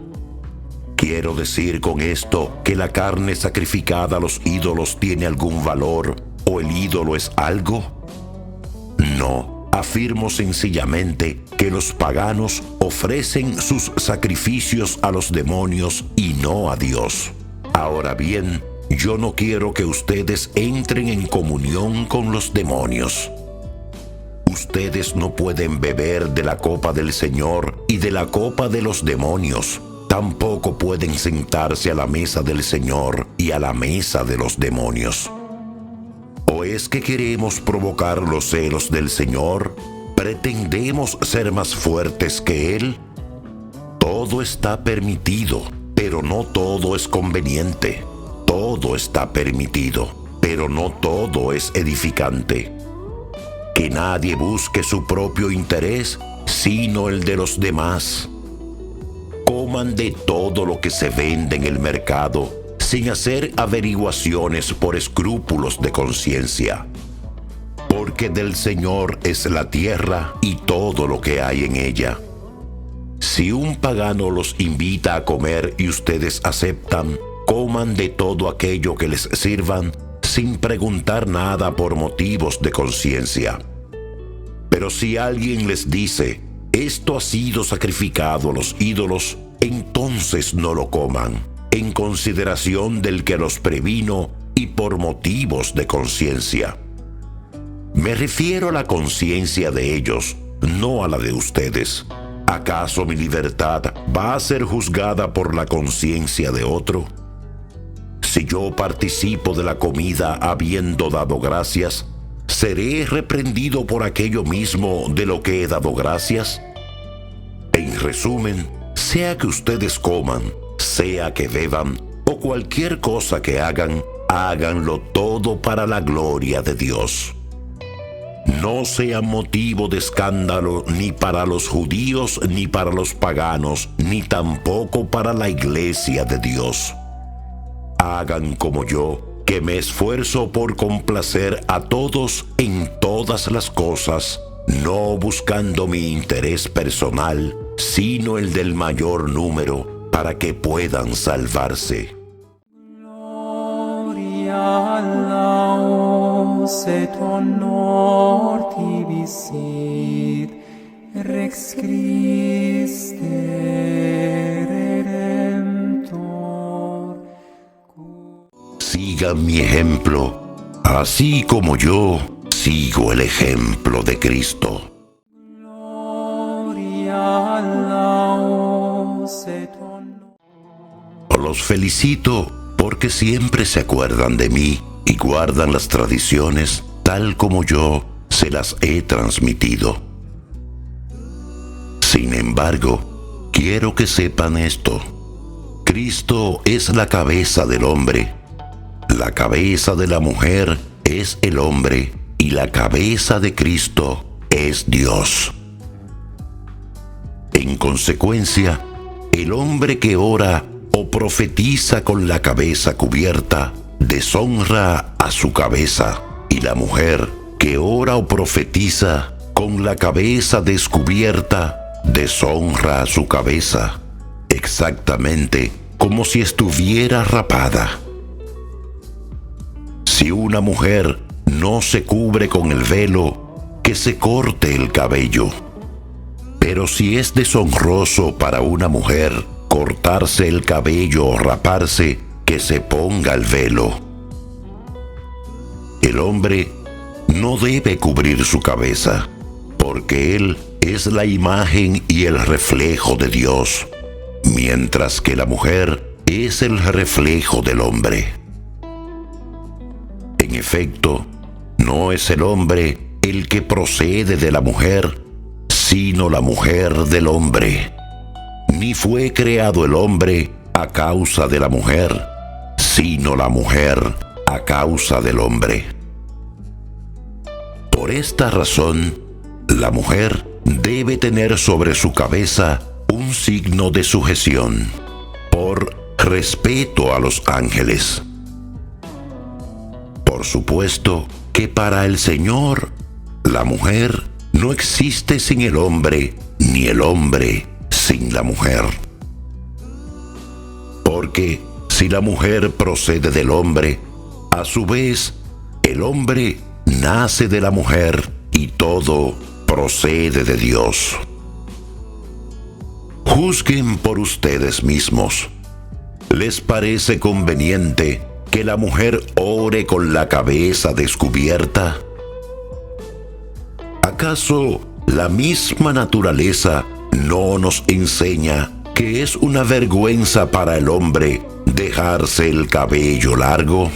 ¿Quiero decir con esto que la carne sacrificada a los ídolos tiene algún valor o el ídolo es algo? No, afirmo sencillamente que los paganos ofrecen sus sacrificios a los demonios y no a Dios. Ahora bien, yo no quiero que ustedes entren en comunión con los demonios. Ustedes no pueden beber de la copa del Señor y de la copa de los demonios. Tampoco pueden sentarse a la mesa del Señor y a la mesa de los demonios. ¿O es que queremos provocar los celos del Señor? ¿Pretendemos ser más fuertes que Él? Todo está permitido, pero no todo es conveniente. Todo está permitido, pero no todo es edificante. Que nadie busque su propio interés, sino el de los demás. Coman de todo lo que se vende en el mercado, sin hacer averiguaciones por escrúpulos de conciencia. Porque del Señor es la tierra y todo lo que hay en ella. Si un pagano los invita a comer y ustedes aceptan, coman de todo aquello que les sirvan, sin preguntar nada por motivos de conciencia. Pero si alguien les dice, esto ha sido sacrificado a los ídolos, entonces no lo coman, en consideración del que los previno y por motivos de conciencia. Me refiero a la conciencia de ellos, no a la de ustedes. ¿Acaso mi libertad va a ser juzgada por la conciencia de otro? Si yo participo de la comida habiendo dado gracias, ¿seré reprendido por aquello mismo de lo que he dado gracias? En resumen, sea que ustedes coman, sea que beban, o cualquier cosa que hagan, háganlo todo para la gloria de Dios. No sea motivo de escándalo ni para los judíos, ni para los paganos, ni tampoco para la iglesia de Dios. Hagan como yo, que me esfuerzo por complacer a todos en todas las cosas, no buscando mi interés personal, sino el del mayor número, para que puedan salvarse. Gloria laus et honor tibi sit, Rex Christe Redemptor. Sigan mi ejemplo, así como yo sigo el ejemplo de Cristo. Gloria laus et honor. Los felicito porque siempre se acuerdan de mí y guardan las tradiciones tal como yo se las he transmitido. Sin embargo, quiero que sepan esto. Cristo es la cabeza del hombre. La cabeza de la mujer es el hombre y la cabeza de Cristo es Dios. En consecuencia, el hombre que ora o profetiza con la cabeza cubierta deshonra a su cabeza, y la mujer que ora o profetiza con la cabeza descubierta deshonra a su cabeza, exactamente como si estuviera rapada. Si una mujer no se cubre con el velo, que se corte el cabello. Pero si es deshonroso para una mujer cortarse el cabello o raparse, que se ponga el velo. El hombre no debe cubrir su cabeza, porque él es la imagen y el reflejo de Dios, mientras que la mujer es el reflejo del hombre. En efecto, no es el hombre el que procede de la mujer, sino la mujer del hombre. Ni fue creado el hombre a causa de la mujer, sino la mujer a causa del hombre. Por esta razón, la mujer debe tener sobre su cabeza un signo de sujeción, por respeto a los ángeles. Por supuesto que para el Señor, la mujer no existe sin el hombre, ni el hombre sin la mujer. Porque si la mujer procede del hombre, a su vez, el hombre nace de la mujer y todo procede de Dios. Juzguen por ustedes mismos. ¿Les parece conveniente que la mujer ore con la cabeza descubierta? ¿Acaso la misma naturaleza no nos enseña que es una vergüenza para el hombre dejarse el cabello largo,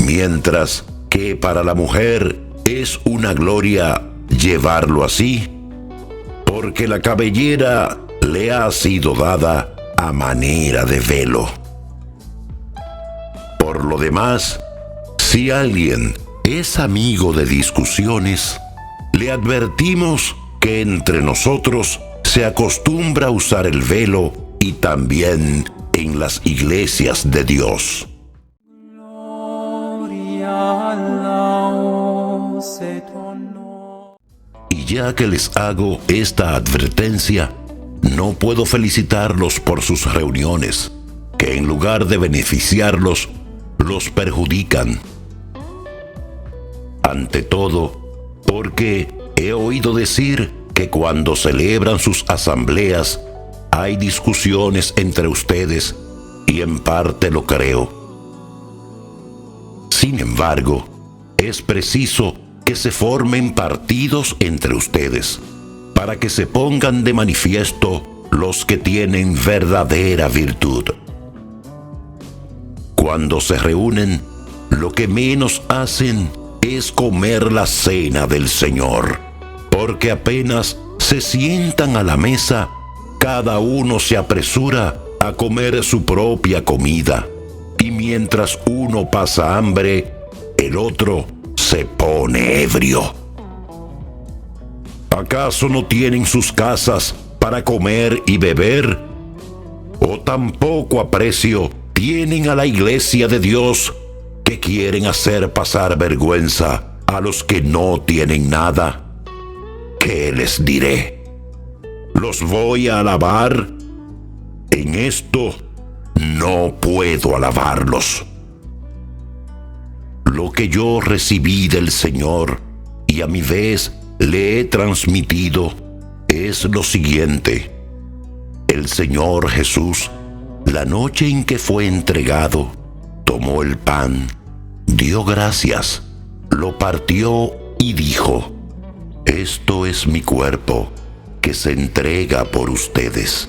mientras que para la mujer es una gloria llevarlo así? Porque la cabellera le ha sido dada a manera de velo. Por lo demás, si alguien es amigo de discusiones, le advertimos que entre nosotros se acostumbra a usar el velo y también en las iglesias de Dios. Gloria laus et honor. Y ya que les hago esta advertencia, no puedo felicitarlos por sus reuniones, que en lugar de beneficiarlos, los perjudican. Ante todo, porque he oído decir que cuando celebran sus asambleas hay discusiones entre ustedes, y en parte lo creo. Sin embargo, es preciso que se formen partidos entre ustedes, para que se pongan de manifiesto los que tienen verdadera virtud. Cuando se reúnen, lo que menos hacen es comer la cena del Señor, porque apenas se sientan a la mesa, cada uno se apresura a comer su propia comida, y mientras uno pasa hambre, el otro se pone ebrio. ¿Acaso no tienen sus casas para comer y beber? ¿O tampoco aprecio tienen a la iglesia de Dios, que quieren hacer pasar vergüenza a los que no tienen nada? ¿Qué les diré? ¿Los voy a alabar? En esto no puedo alabarlos. Lo que yo recibí del Señor y a mi vez le he transmitido es lo siguiente. El Señor Jesús, la noche en que fue entregado, tomó el pan, dio gracias, lo partió y dijo: esto es mi cuerpo, que se entrega por ustedes.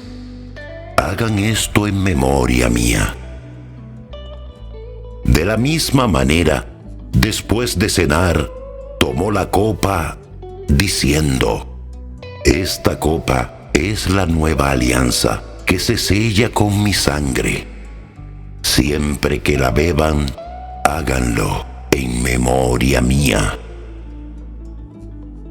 Hagan esto en memoria mía. De la misma manera, después de cenar, tomó la copa, diciendo: esta copa es la nueva alianza, que se sella con mi sangre. Siempre que la beban, háganlo en memoria mía.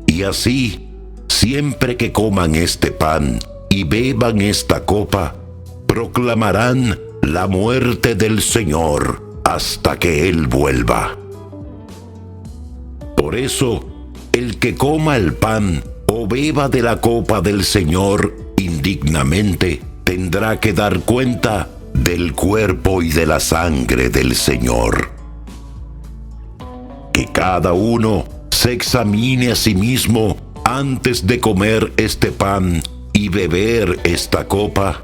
Y así, siempre que coman este pan y beban esta copa, proclamarán la muerte del Señor hasta que Él vuelva. Por eso, el que coma el pan o beba de la copa del Señor indignamente, tendrá que dar cuenta del cuerpo y de la sangre del Señor. Que cada uno se examine a sí mismo antes de comer este pan y beber esta copa,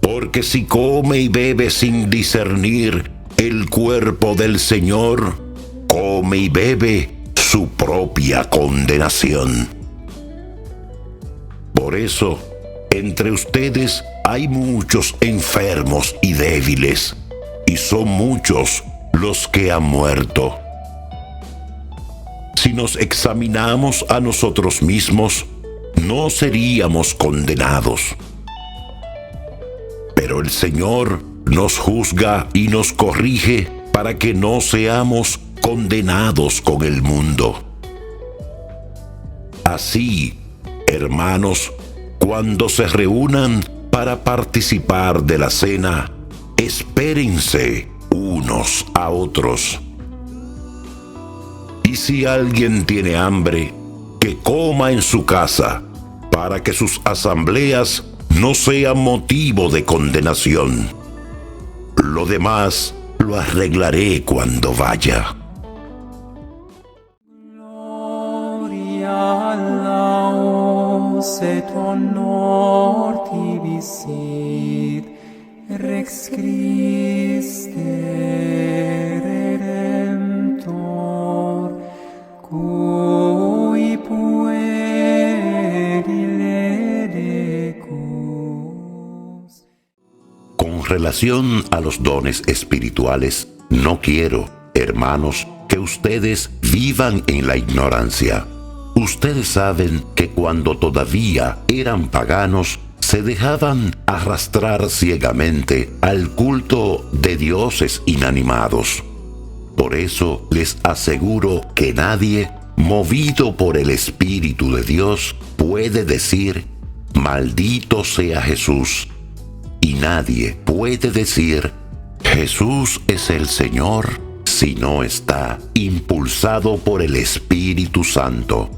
porque si come y bebe sin discernir el cuerpo del Señor, come y bebe su propia condenación. Por eso, entre ustedes hay muchos enfermos y débiles, y son muchos los que han muerto. Si nos examinamos a nosotros mismos, no seríamos condenados. Pero el Señor nos juzga y nos corrige para que no seamos condenados con el mundo. Así, hermanos, cuando se reúnan para participar de la cena, espérense unos a otros. Y si alguien tiene hambre, que coma en su casa, para que sus asambleas no sean motivo de condenación. Lo demás lo arreglaré cuando vaya. Gloria laus et honor tibi sit, Rex Christe Redemptor, cui pueri ledecus. Con relación a los dones espirituales, no quiero, hermanos, que ustedes vivan en la ignorancia. Ustedes saben que cuando todavía eran paganos, se dejaban arrastrar ciegamente al culto de dioses inanimados. Por eso les aseguro que nadie, movido por el Espíritu de Dios, puede decir, maldito sea Jesús. Y nadie puede decir, Jesús es el Señor, si no está impulsado por el Espíritu Santo.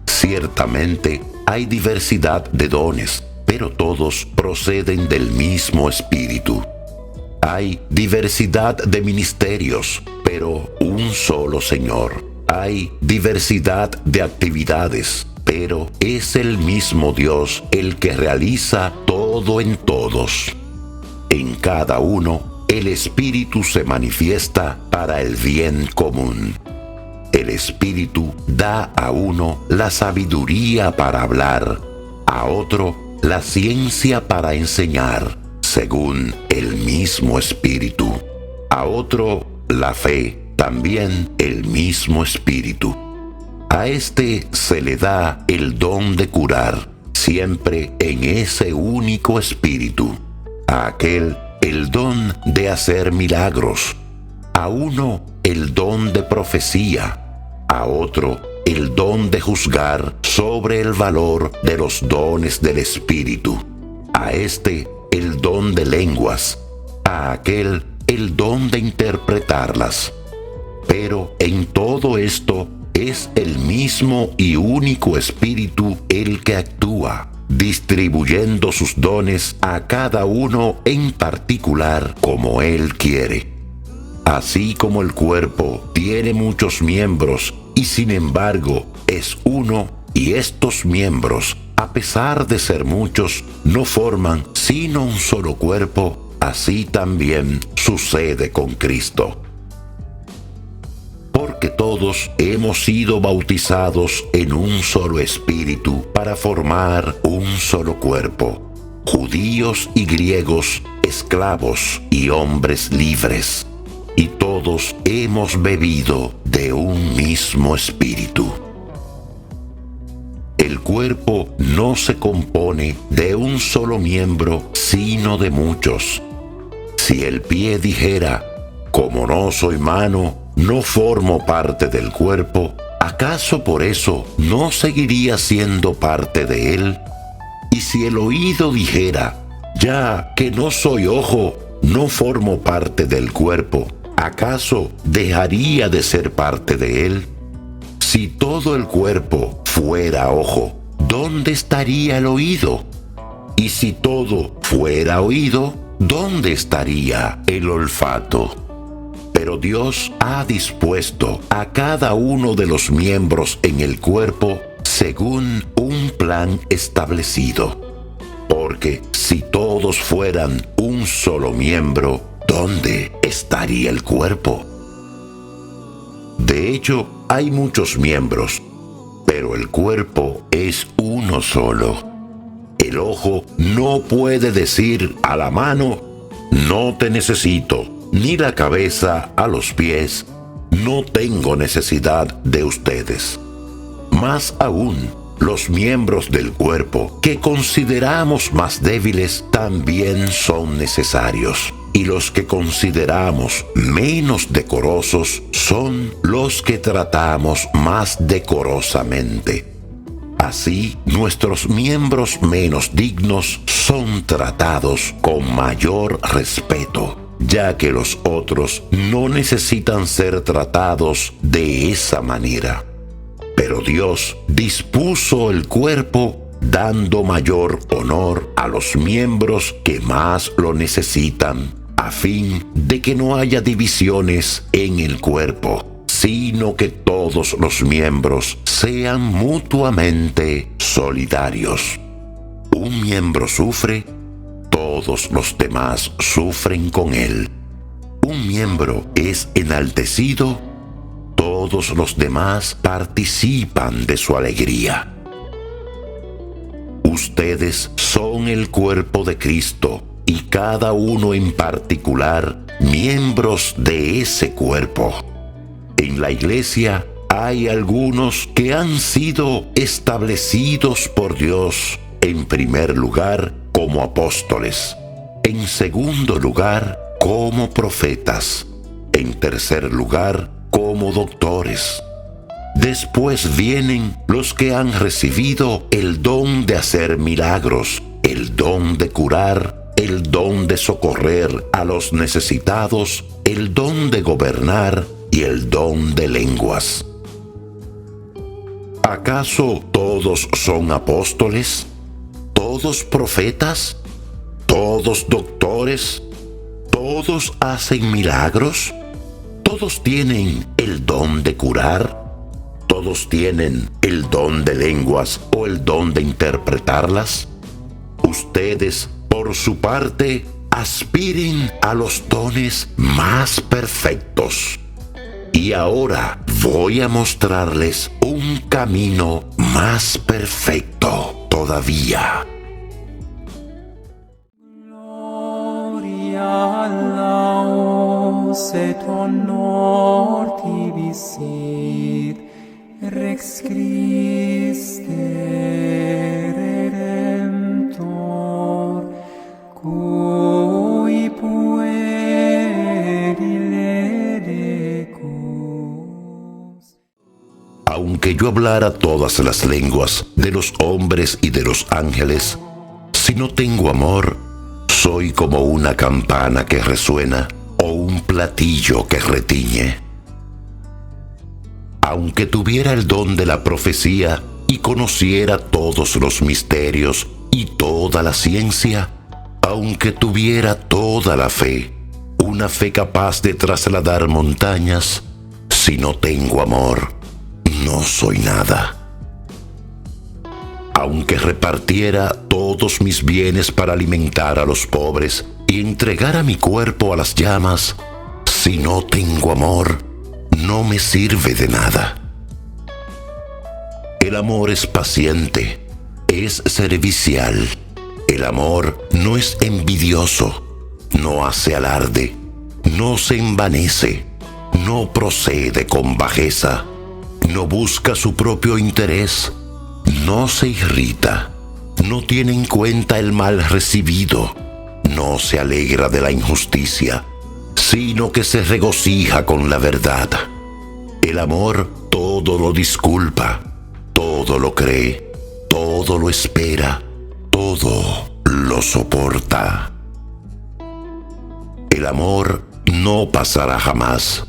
Ciertamente hay diversidad de dones, pero todos proceden del mismo Espíritu. Hay diversidad de ministerios, pero un solo Señor. Hay diversidad de actividades, pero es el mismo Dios el que realiza todo en todos. En cada uno, el Espíritu se manifiesta para el bien común. El Espíritu da a uno la sabiduría para hablar, a otro la ciencia para enseñar, según el mismo Espíritu, a otro la fe, también el mismo Espíritu. A este se le da el don de curar, siempre en ese único Espíritu. A aquel el don de hacer milagros, a uno el don de profecía, a otro el don de juzgar sobre el valor de los dones del Espíritu, a este el don de lenguas, a aquel el don de interpretarlas. Pero en todo esto es el mismo y único Espíritu el que actúa, distribuyendo sus dones a cada uno en particular como Él quiere. Así como el cuerpo tiene muchos miembros y sin embargo es uno, y estos miembros, a pesar de ser muchos, no forman sino un solo cuerpo, así también sucede con Cristo. Porque todos hemos sido bautizados en un solo espíritu para formar un solo cuerpo, judíos y griegos, esclavos y hombres libres. Y todos hemos bebido de un mismo espíritu. El cuerpo no se compone de un solo miembro, sino de muchos. Si el pie dijera, como no soy mano, no formo parte del cuerpo, ¿acaso por eso no seguiría siendo parte de él? Y si el oído dijera, ya que no soy ojo, no formo parte del cuerpo, ¿acaso dejaría de ser parte de él? Si todo el cuerpo fuera ojo, ¿dónde estaría el oído? Y si todo fuera oído, ¿dónde estaría el olfato? Pero Dios ha dispuesto a cada uno de los miembros en el cuerpo según un plan establecido. Porque si todos fueran un solo miembro, ¿dónde estaría el cuerpo? De hecho, hay muchos miembros, pero el cuerpo es uno solo. El ojo no puede decir a la mano, no te necesito, ni la cabeza a los pies, no tengo necesidad de ustedes. Más aún, los miembros del cuerpo que consideramos más débiles también son necesarios. Y los que consideramos menos decorosos son los que tratamos más decorosamente. Así, nuestros miembros menos dignos son tratados con mayor respeto, ya que los otros no necesitan ser tratados de esa manera. Pero Dios dispuso el cuerpo dando mayor honor a los miembros que más lo necesitan, a fin de que no haya divisiones en el cuerpo, sino que todos los miembros sean mutuamente solidarios. Un miembro sufre, todos los demás sufren con él. Un miembro es enaltecido, todos los demás participan de su alegría. Ustedes son el cuerpo de Cristo y cada uno en particular miembros de ese cuerpo. En la iglesia hay algunos que han sido establecidos por Dios, en primer lugar como apóstoles, en segundo lugar como profetas, en tercer lugar como doctores. Después vienen los que han recibido el don de hacer milagros, el don de curar, el don de socorrer a los necesitados, el don de gobernar y el don de lenguas. ¿Acaso todos son apóstoles? ¿Todos profetas? ¿Todos doctores? ¿Todos hacen milagros? ¿Todos tienen el don de curar? ¿Todos tienen el don de lenguas o el don de interpretarlas? Ustedes, por su parte, aspiren a los dones más perfectos. Y ahora voy a mostrarles un camino más perfecto todavía. Gloria laus et honor tibi sit, Rex Christe Redemptor, cui puerile decus. Aunque yo hablara todas las lenguas de los hombres y de los ángeles, si no tengo amor, soy como una campana que resuena o un platillo que retiñe. Aunque tuviera el don de la profecía y conociera todos los misterios y toda la ciencia, aunque tuviera toda la fe, una fe capaz de trasladar montañas, si no tengo amor, no soy nada. Aunque repartiera todos mis bienes para alimentar a los pobres y entregara mi cuerpo a las llamas, si no tengo amor, no me sirve de nada. El amor es paciente, es servicial. El amor no es envidioso, no hace alarde, no se envanece, no procede con bajeza, no busca su propio interés, no se irrita, no tiene en cuenta el mal recibido, no se alegra de la injusticia, sino que se regocija con la verdad. El amor todo lo disculpa, todo lo cree, todo lo espera, todo lo soporta. El amor no pasará jamás.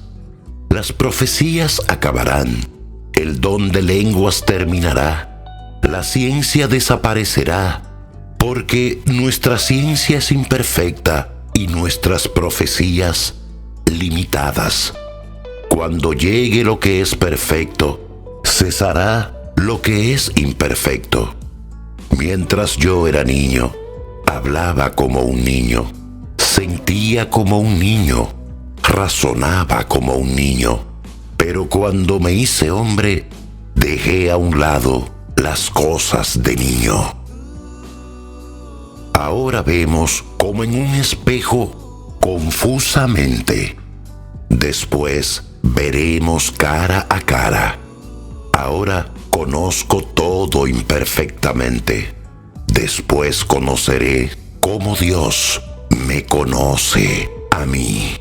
Las profecías acabarán, el don de lenguas terminará, la ciencia desaparecerá, porque nuestra ciencia es imperfecta y nuestras profecías limitadas. Cuando llegue lo que es perfecto, cesará lo que es imperfecto. Mientras yo era niño, hablaba como un niño, sentía como un niño, razonaba como un niño. Pero cuando me hice hombre, dejé a un lado las cosas de niño. Ahora vemos como en un espejo confusamente. Después veremos cara a cara. Ahora conozco todo imperfectamente. Después conoceré cómo Dios me conoce a mí.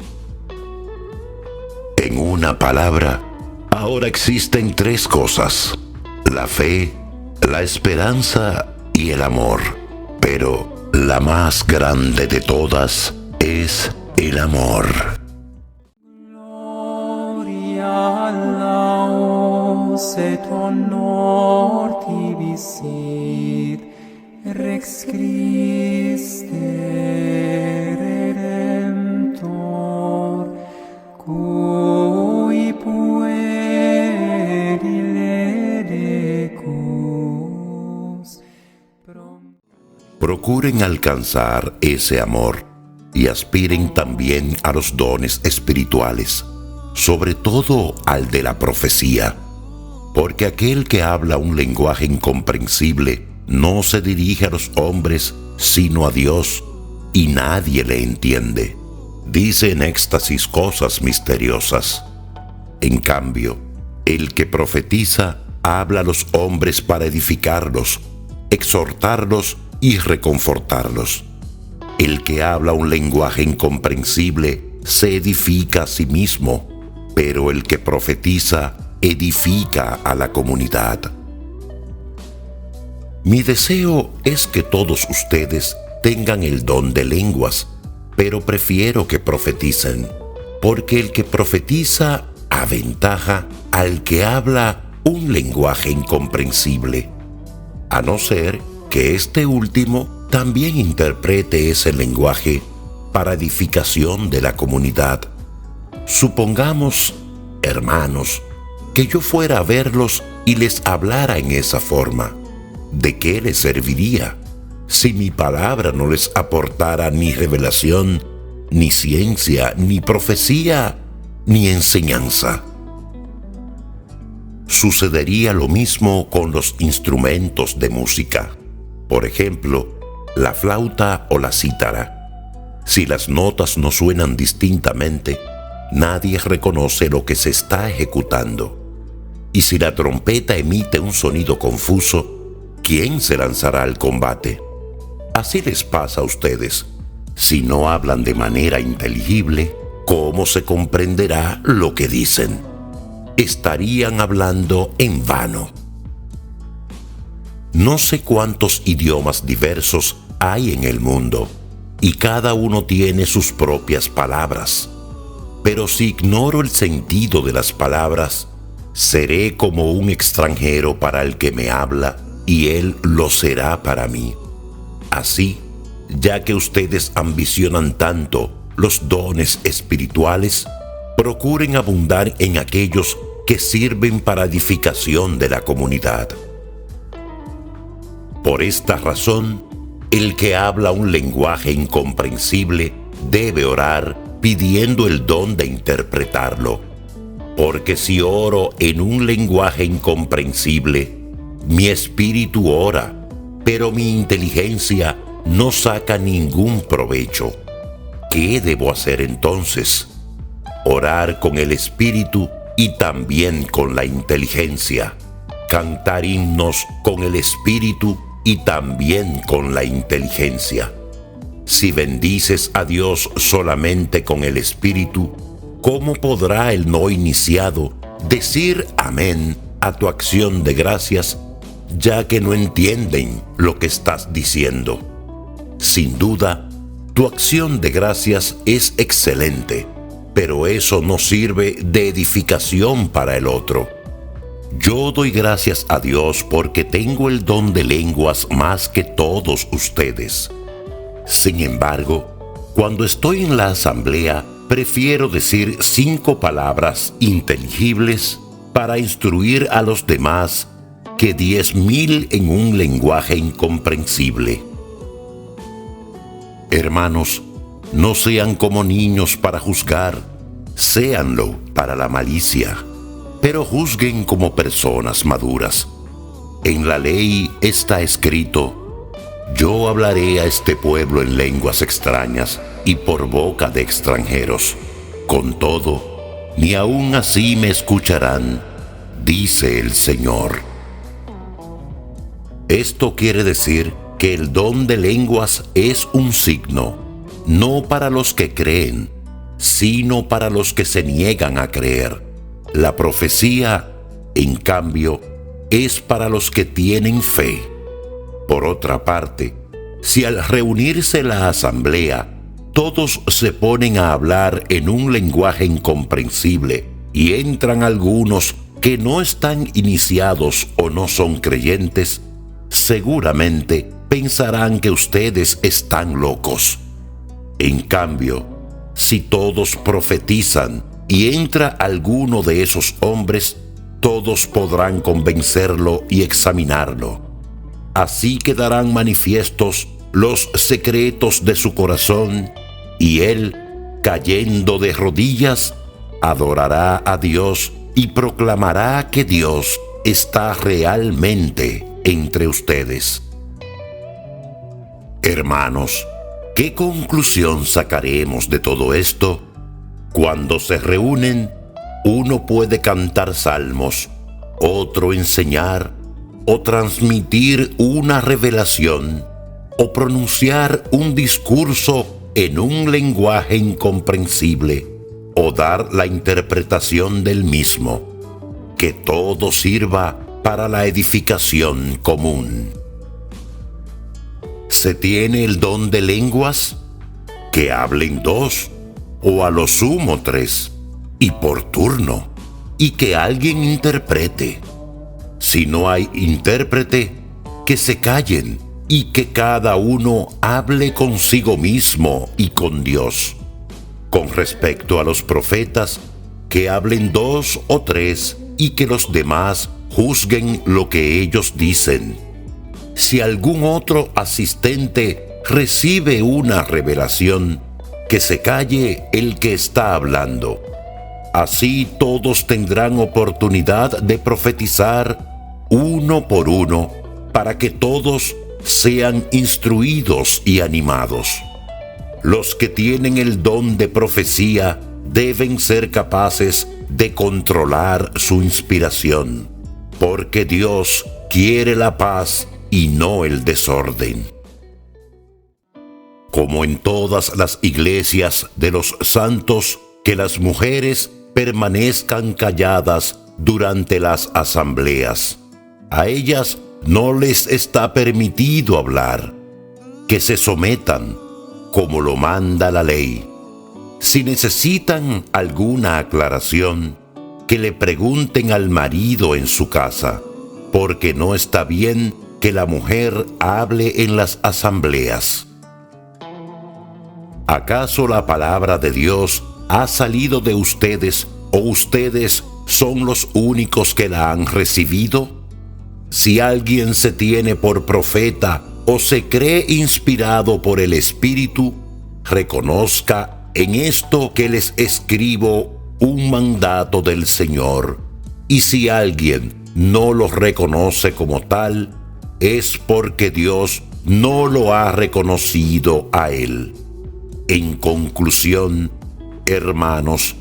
En una palabra, ahora existen tres cosas: la fe, la esperanza y el amor. Pero la más grande de todas es el amor. Gloria laus et honor tibi sit, Procuren alcanzar ese amor y aspiren también a los dones espirituales, sobre todo al de la profecía, porque aquel que habla un lenguaje incomprensible no se dirige a los hombres, sino a Dios, y nadie le entiende. Dice en éxtasis cosas misteriosas. En cambio, el que profetiza habla a los hombres para edificarlos, exhortarlos y reconfortarlos. El que habla un lenguaje incomprensible se edifica a sí mismo, pero el que profetiza edifica a la comunidad. Mi deseo es que todos ustedes tengan el don de lenguas, pero prefiero que profeticen, porque el que profetiza aventaja al que habla un lenguaje incomprensible, a no ser que este último también interprete ese lenguaje para edificación de la comunidad. Supongamos, hermanos, que yo fuera a verlos y les hablara en esa forma. ¿De qué les serviría si mi palabra no les aportara ni revelación, ni ciencia, ni profecía, ni enseñanza? Sucedería lo mismo con los instrumentos de música. Por ejemplo, la flauta o la cítara. Si las notas no suenan distintamente, nadie reconoce lo que se está ejecutando. Y si la trompeta emite un sonido confuso, ¿quién se lanzará al combate? Así les pasa a ustedes. Si no hablan de manera inteligible, ¿cómo se comprenderá lo que dicen? Estarían hablando en vano. No sé cuántos idiomas diversos hay en el mundo, y cada uno tiene sus propias palabras. Pero si ignoro el sentido de las palabras, seré como un extranjero para el que me habla, y él lo será para mí. Así, ya que ustedes ambicionan tanto los dones espirituales, procuren abundar en aquellos que sirven para edificación de la comunidad. Por esta razón, el que habla un lenguaje incomprensible debe orar pidiendo el don de interpretarlo, porque si oro en un lenguaje incomprensible, mi espíritu ora, pero mi inteligencia no saca ningún provecho. ¿Qué debo hacer entonces? Orar con el espíritu y también con la inteligencia. Cantar himnos con el espíritu y también con la inteligencia. Si bendices a Dios solamente con el espíritu, ¿cómo podrá el no iniciado decir amén a tu acción de gracias, ya que no entienden lo que estás diciendo? Sin duda, tu acción de gracias es excelente, pero eso no sirve de edificación para el otro. Yo doy gracias a Dios porque tengo el don de lenguas más que todos ustedes. Sin embargo, cuando estoy en la asamblea, prefiero decir 5 palabras inteligibles para instruir a los demás que 10,000 en un lenguaje incomprensible. Hermanos, no sean como niños para juzgar, séanlo para la malicia, pero juzguen como personas maduras. En la ley está escrito: yo hablaré a este pueblo en lenguas extrañas y por boca de extranjeros. Con todo, ni aun así me escucharán, dice el Señor. Esto quiere decir que el don de lenguas es un signo, no para los que creen, sino para los que se niegan a creer. La profecía, en cambio, es para los que tienen fe. Por otra parte, si al reunirse la asamblea, todos se ponen a hablar en un lenguaje incomprensible y entran algunos que no están iniciados o no son creyentes, seguramente pensarán que ustedes están locos. En cambio, si todos profetizan y entra alguno de esos hombres, todos podrán convencerlo y examinarlo. Así quedarán manifiestos los secretos de su corazón, y él, cayendo de rodillas, adorará a Dios y proclamará que Dios está realmente entre ustedes. Hermanos, ¿qué conclusión sacaremos de todo esto? Cuando se reúnen, uno puede cantar salmos, otro enseñar, o transmitir una revelación, o pronunciar un discurso en un lenguaje incomprensible, o dar la interpretación del mismo. Que todo sirva para la edificación común. ¿Se tiene el don de lenguas? Que hablen 2, o a lo sumo 3, y por turno, y que alguien interprete. Si no hay intérprete, que se callen, y que cada uno hable consigo mismo y con Dios. Con respecto a los profetas, que hablen 2 o 3, y que los demás juzguen lo que ellos dicen. Si algún otro asistente recibe una revelación, que se calle el que está hablando. Así todos tendrán oportunidad de profetizar uno por uno, para que todos sean instruidos y animados. Los que tienen el don de profecía deben ser capaces de controlar su inspiración, porque Dios quiere la paz y no el desorden. Como en todas las iglesias de los santos, que las mujeres permanezcan calladas durante las asambleas. A ellas no les está permitido hablar, que se sometan, como lo manda la ley. Si necesitan alguna aclaración, que le pregunten al marido en su casa, porque no está bien que la mujer hable en las asambleas. ¿Acaso la palabra de Dios ha salido de ustedes, o ustedes son los únicos que la han recibido? Si alguien se tiene por profeta o se cree inspirado por el Espíritu, reconozca en esto que les escribo un mandato del Señor. Y si alguien no lo reconoce como tal, es porque Dios no lo ha reconocido a él. En conclusión, hermanos,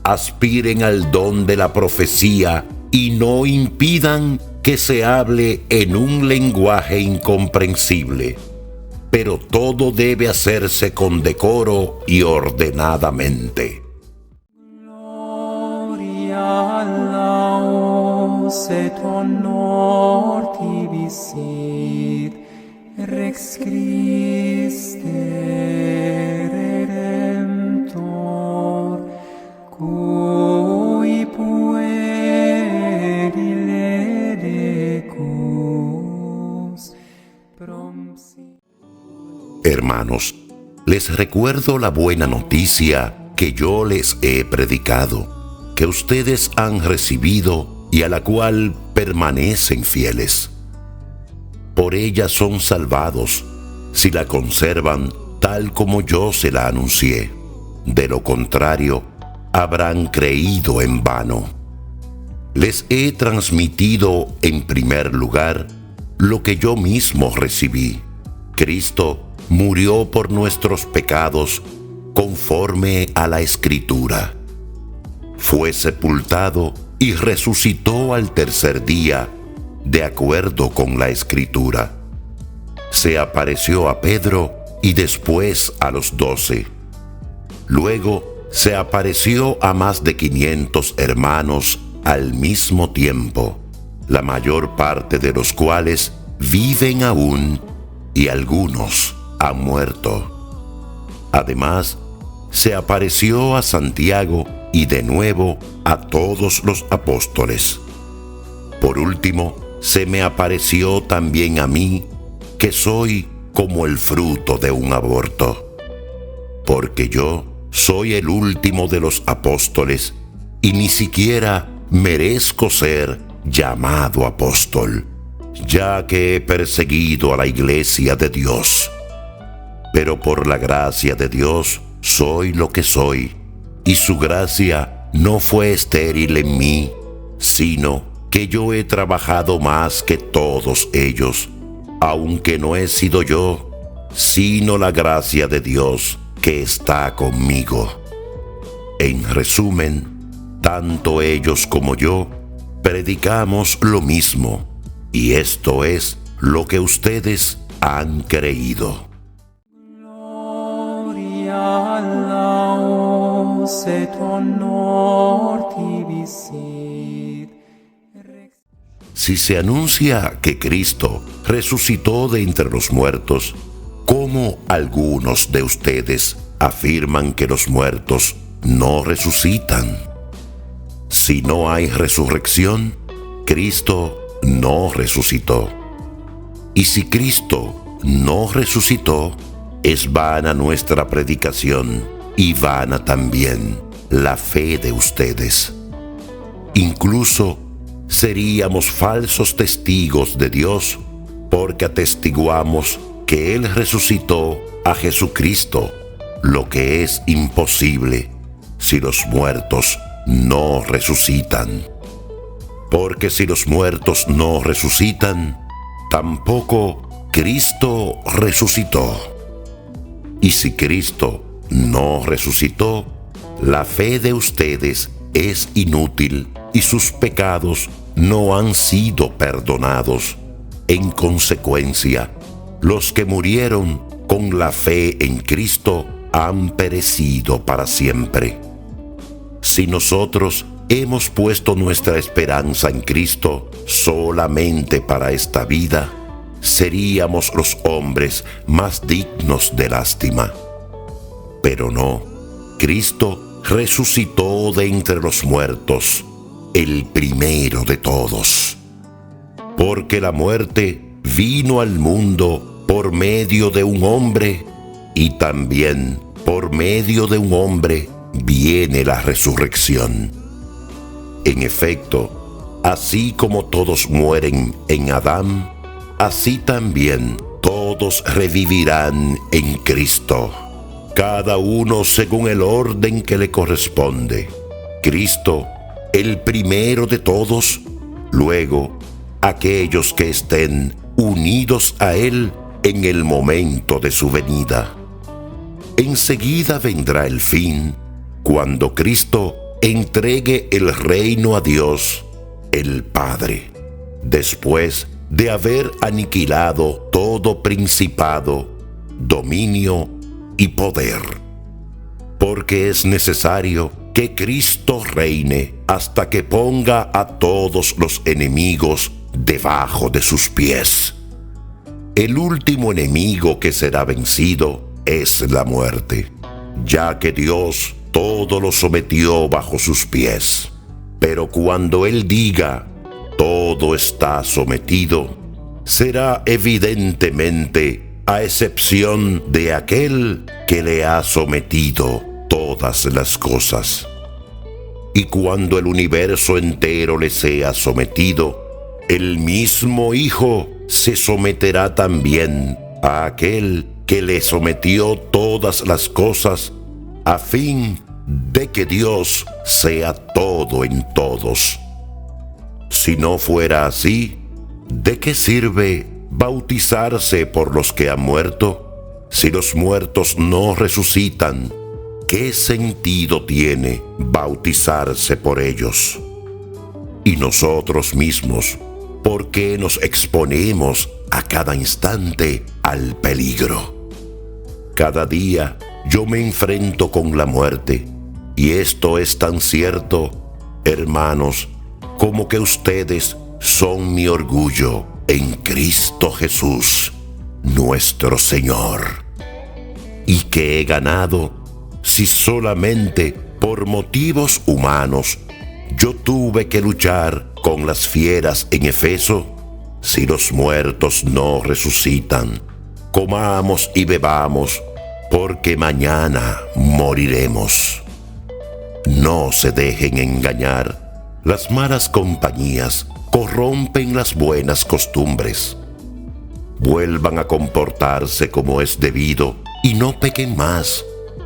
aspiren al don de la profecía y no impidan que se hable en un lenguaje incomprensible, pero todo debe hacerse con decoro y ordenadamente. Gloria laus et honor tibi sit, Rex Christe Redemptor, cui pueri ledecus promsi. Hermanos, les recuerdo la buena noticia que yo les he predicado, que ustedes han recibido y a la cual permanecen fieles. Por ella son salvados, si la conservan tal como yo se la anuncié. De lo contrario, habrán creído en vano. Les he transmitido en primer lugar lo que yo mismo recibí. Cristo murió por nuestros pecados conforme a la Escritura. Fue sepultado y resucitó al tercer día, de acuerdo con la Escritura. Se apareció a Pedro y después a los 12. Luego se apareció a más de 500 hermanos al mismo tiempo, la mayor parte de los cuales viven aún y algunos han muerto. Además, se apareció a Santiago y de nuevo a todos los apóstoles. Por último, se me apareció también a mí, que soy como el fruto de un aborto, porque yo soy el último de los apóstoles y ni siquiera merezco ser llamado apóstol, ya que he perseguido a la iglesia de Dios. pero por la gracia de Dios soy lo que soy, y su gracia no fue estéril en mí, sino que yo he trabajado más que todos ellos, aunque no he sido yo, sino la gracia de Dios que está conmigo. En resumen, tanto ellos como yo predicamos lo mismo, y esto es lo que ustedes han creído. Gloria laus et honor tibi sit. Si se anuncia que Cristo resucitó de entre los muertos, ¿cómo algunos de ustedes afirman que los muertos no resucitan? Si no hay resurrección, Cristo no resucitó. Y si Cristo no resucitó, es vana nuestra predicación y vana también la fe de ustedes. Incluso seríamos falsos testigos de Dios porque atestiguamos que Él resucitó a Jesucristo, lo que es imposible si los muertos no resucitan. Porque si los muertos no resucitan, tampoco Cristo resucitó. Y si Cristo no resucitó, la fe de ustedes es inútil y sus pecados no han sido perdonados. En consecuencia, los que murieron con la fe en Cristo han perecido para siempre. Si nosotros hemos puesto nuestra esperanza en Cristo solamente para esta vida, seríamos los hombres más dignos de lástima. Pero no, Cristo resucitó de entre los muertos, el primero de todos. Porque la muerte vino al mundo por medio de un hombre, y también por medio de un hombre viene la resurrección. En efecto, así como todos mueren en Adán, así también todos revivirán en Cristo, cada uno según el orden que le corresponde. Cristo, el primero de todos, luego aquellos que estén unidos a Él en el momento de su venida. Enseguida vendrá el fin, cuando Cristo entregue el reino a Dios, el Padre, después de haber aniquilado todo principado, dominio y poder. Porque es necesario que Cristo reine hasta que ponga a todos los enemigos debajo de sus pies. El último enemigo que será vencido es la muerte, ya que Dios todo lo sometió bajo sus pies. Pero cuando Él diga, todo está sometido, será evidentemente a excepción de aquel que le ha sometido todas las cosas. Y cuando el universo entero le sea sometido, el mismo Hijo se someterá también a aquel que le sometió todas las cosas, a fin de que Dios sea todo en todos. Si no fuera así, ¿de qué sirve bautizarse por los que han muerto? Si los muertos no resucitan, ¿qué sentido tiene bautizarse por ellos? Y nosotros mismos, ¿por qué nos exponemos a cada instante al peligro? Cada día yo me enfrento con la muerte, y esto es tan cierto, hermanos, como que ustedes son mi orgullo en Cristo Jesús, nuestro Señor. ¿Y qué he ganado si solamente por motivos humanos yo tuve que luchar con las fieras en Efeso? Si los muertos no resucitan, comamos y bebamos, porque mañana moriremos. No se dejen engañar. Las malas compañías corrompen las buenas costumbres. Vuelvan a comportarse como es debido y no pequen más,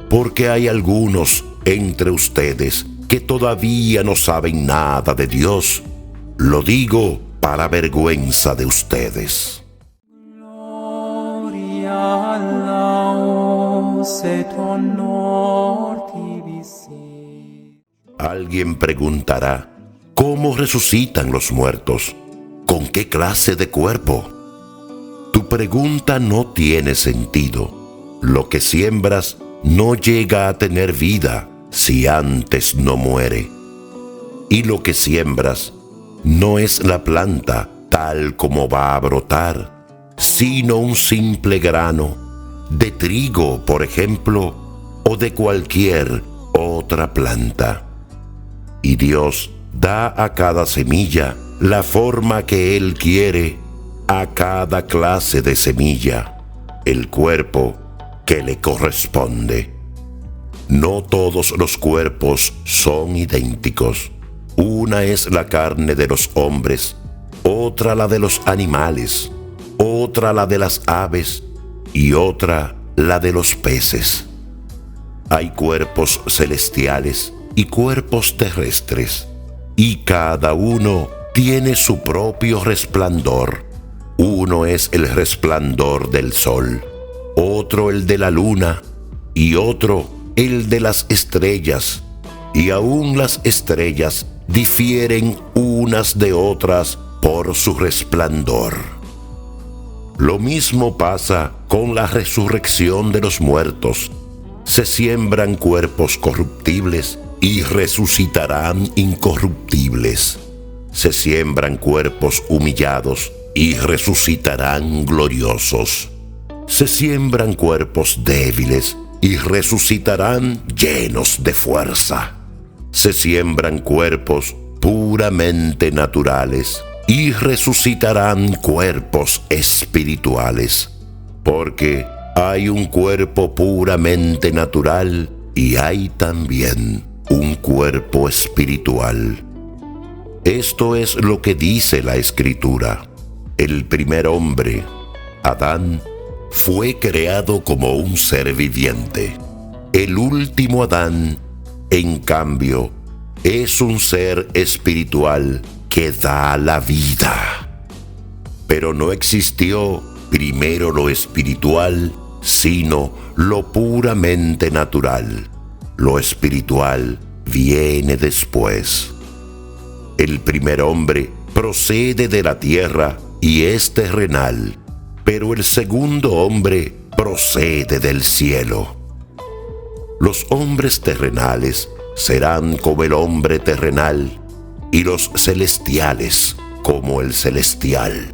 porque hay algunos entre ustedes que todavía no saben nada de Dios. Lo digo para vergüenza de ustedes. Gloria laus et honor tibi sit. Alguien preguntará, ¿cómo resucitan los muertos? ¿Con qué clase de cuerpo? Tu pregunta no tiene sentido. Lo que siembras no llega a tener vida si antes no muere. Y lo que siembras no es la planta tal como va a brotar, sino un simple grano de trigo, por ejemplo, o de cualquier otra planta. Y Dios da a cada semilla la forma que Él quiere, a cada clase de semilla, el cuerpo que le corresponde. No todos los cuerpos son idénticos. Una es la carne de los hombres, otra la de los animales, otra la de las aves y otra la de los peces. Hay cuerpos celestiales y cuerpos terrestres, y cada uno tiene su propio resplandor. Uno es el resplandor del sol, otro el de la luna, y otro el de las estrellas, y aún las estrellas difieren unas de otras por su resplandor. Lo mismo pasa con la resurrección de los muertos. Se siembran cuerpos corruptibles y resucitarán incorruptibles. Se siembran cuerpos humillados y resucitarán gloriosos. Se siembran cuerpos débiles y resucitarán llenos de fuerza. Se siembran cuerpos puramente naturales y resucitarán cuerpos espirituales, porque hay un cuerpo puramente natural y hay también un cuerpo espiritual. Esto es lo que dice la Escritura. El primer hombre, Adán, fue creado como un ser viviente. El último Adán, en cambio, es un ser espiritual que da la vida. Pero no existió primero lo espiritual, sino lo puramente natural. Lo espiritual viene después. El primer hombre procede de la tierra y es terrenal, pero el segundo hombre procede del cielo. Los hombres terrenales serán como el hombre terrenal, y los celestiales como el celestial.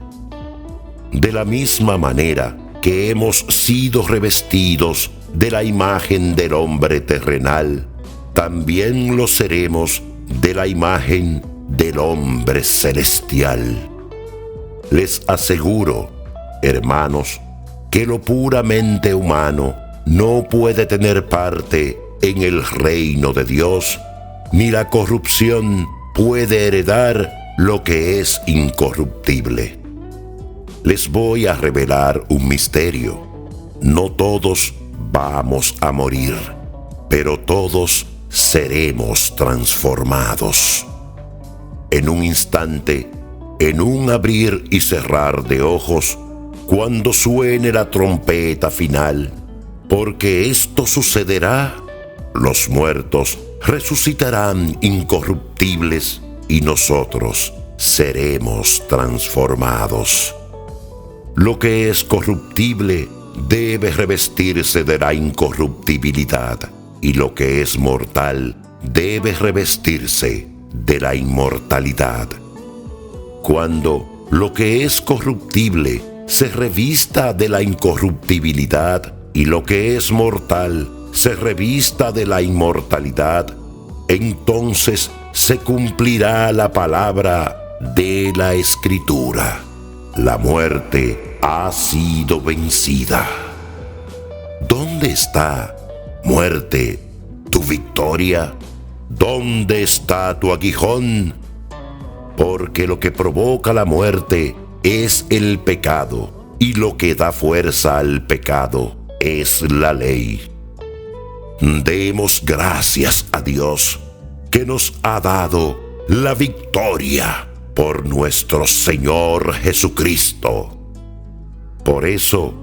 De la misma manera que hemos sido revestidos de la imagen del hombre terrenal, también lo seremos de la imagen del hombre celestial. Les aseguro, hermanos, que lo puramente humano no puede tener parte en el reino de Dios, ni la corrupción puede heredar lo que es incorruptible. Les voy a revelar un misterio. No todos vamos a morir, pero todos seremos transformados. En un instante, en un abrir y cerrar de ojos, cuando suene la trompeta final, porque esto sucederá, los muertos resucitarán incorruptibles y nosotros seremos transformados. Lo que es corruptible debe revestirse de la incorruptibilidad, y lo que es mortal debe revestirse de la inmortalidad. Cuando lo que es corruptible se revista de la incorruptibilidad y lo que es mortal se revista de la inmortalidad, entonces se cumplirá la palabra de la Escritura: la muerte ha sido vencida. ¿Dónde está, muerte, tu victoria? ¿Dónde está tu aguijón? Porque lo que provoca la muerte es el pecado, y lo que da fuerza al pecado es la ley. Demos gracias a Dios que nos ha dado la victoria por nuestro Señor Jesucristo. Por eso,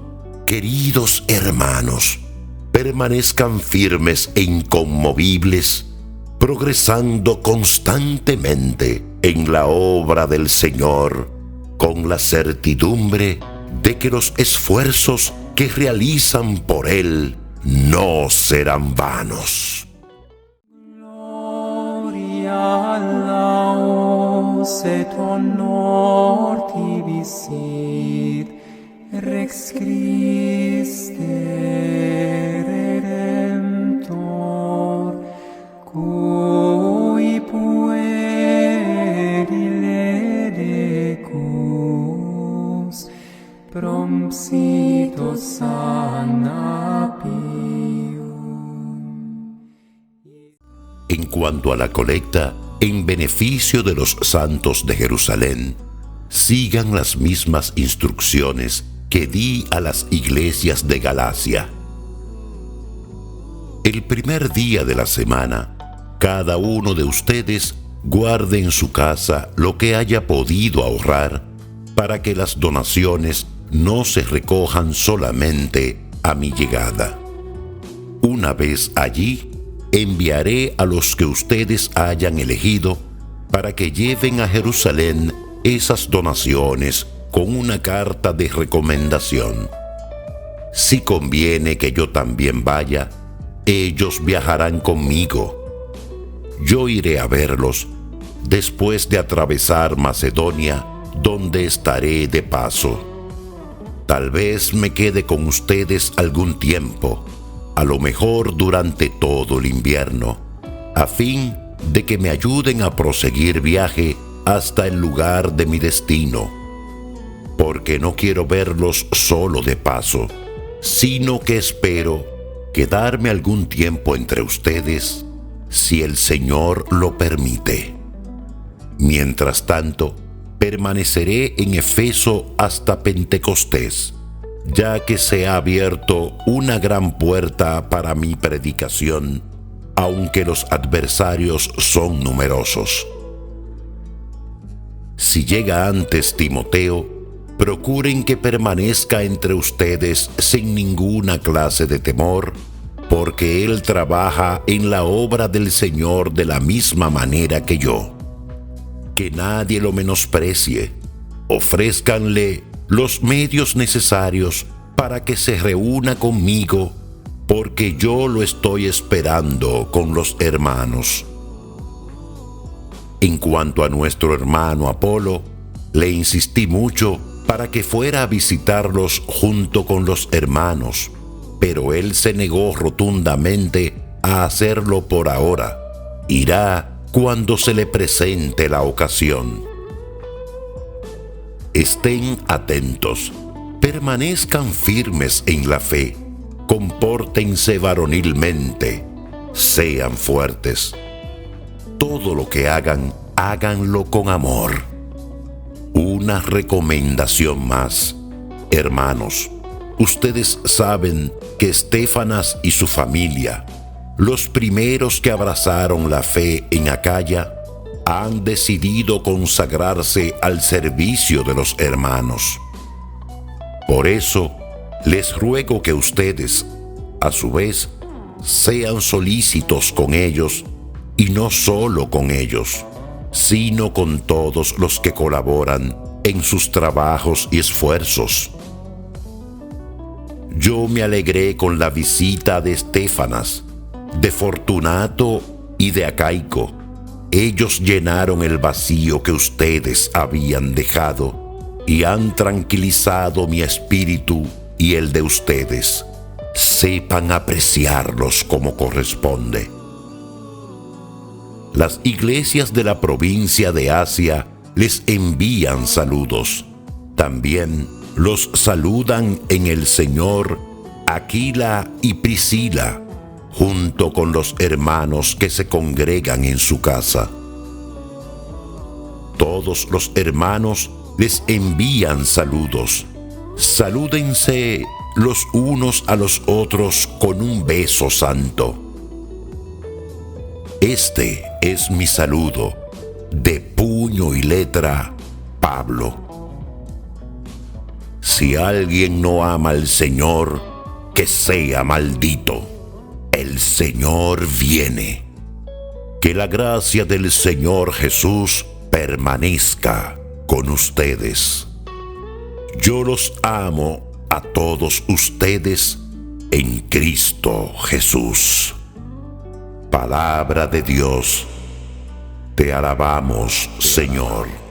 queridos hermanos, permanezcan firmes e inconmovibles, progresando constantemente en la obra del Señor, con la certidumbre de que los esfuerzos que realizan por Él no serán vanos. Gloria laus et honor tibi sit, Rex Christe Redemptor, cui puerile decus, prompsito sana pium. En cuanto a la colecta en beneficio de los santos de Jerusalén, sigan las mismas instrucciones que di a las iglesias de Galacia. El primer día de la semana, cada uno de ustedes guarde en su casa lo que haya podido ahorrar para que las donaciones no se recojan solamente a mi llegada. Una vez allí, enviaré a los que ustedes hayan elegido para que lleven a Jerusalén esas donaciones con una carta de recomendación. Si conviene que yo también vaya, ellos viajarán conmigo. Yo iré a verlos después de atravesar Macedonia, donde estaré de paso. Tal vez me quede con ustedes algún tiempo, a lo mejor durante todo el invierno, a fin de que me ayuden a proseguir viaje hasta el lugar de mi destino, porque no quiero verlos solo de paso, sino que espero quedarme algún tiempo entre ustedes, si el Señor lo permite. Mientras tanto, permaneceré en Efeso hasta Pentecostés, ya que se ha abierto una gran puerta para mi predicación, aunque los adversarios son numerosos. Si llega antes Timoteo, procuren que permanezca entre ustedes sin ninguna clase de temor, porque él trabaja en la obra del Señor de la misma manera que yo. Que nadie lo menosprecie. Ofrézcanle los medios necesarios para que se reúna conmigo, porque yo lo estoy esperando con los hermanos. En cuanto a nuestro hermano Apolo, le insistí mucho para que fuera a visitarlos junto con los hermanos, pero él se negó rotundamente a hacerlo por ahora. Irá cuando se le presente la ocasión. Estén atentos, permanezcan firmes en la fe, compórtense varonilmente, sean fuertes. Todo lo que hagan, háganlo con amor. Una recomendación más. Hermanos, ustedes saben que Estéfanas y su familia, los primeros que abrazaron la fe en Acaya, han decidido consagrarse al servicio de los hermanos. Por eso, les ruego que ustedes, a su vez, sean solícitos con ellos, y no solo con ellos, sino con todos los que colaboran en sus trabajos y esfuerzos. Yo me alegré con la visita de Estéfanas, de Fortunato y de Acaico. Ellos llenaron el vacío que ustedes habían dejado y han tranquilizado mi espíritu y el de ustedes. Sepan apreciarlos como corresponde. Las iglesias de la provincia de Asia les envían saludos. También los saludan en el Señor Aquila y Priscila, junto con los hermanos que se congregan en su casa. Todos los hermanos les envían saludos, Salúdense los unos a los otros con un beso santo. Este es mi saludo, de puño y letra, Pablo. Si alguien no ama al Señor, que sea maldito. El Señor viene. Que la gracia del Señor Jesús permanezca con ustedes. Yo los amo a todos ustedes en Cristo Jesús. Palabra de Dios. Te alabamos, Señor.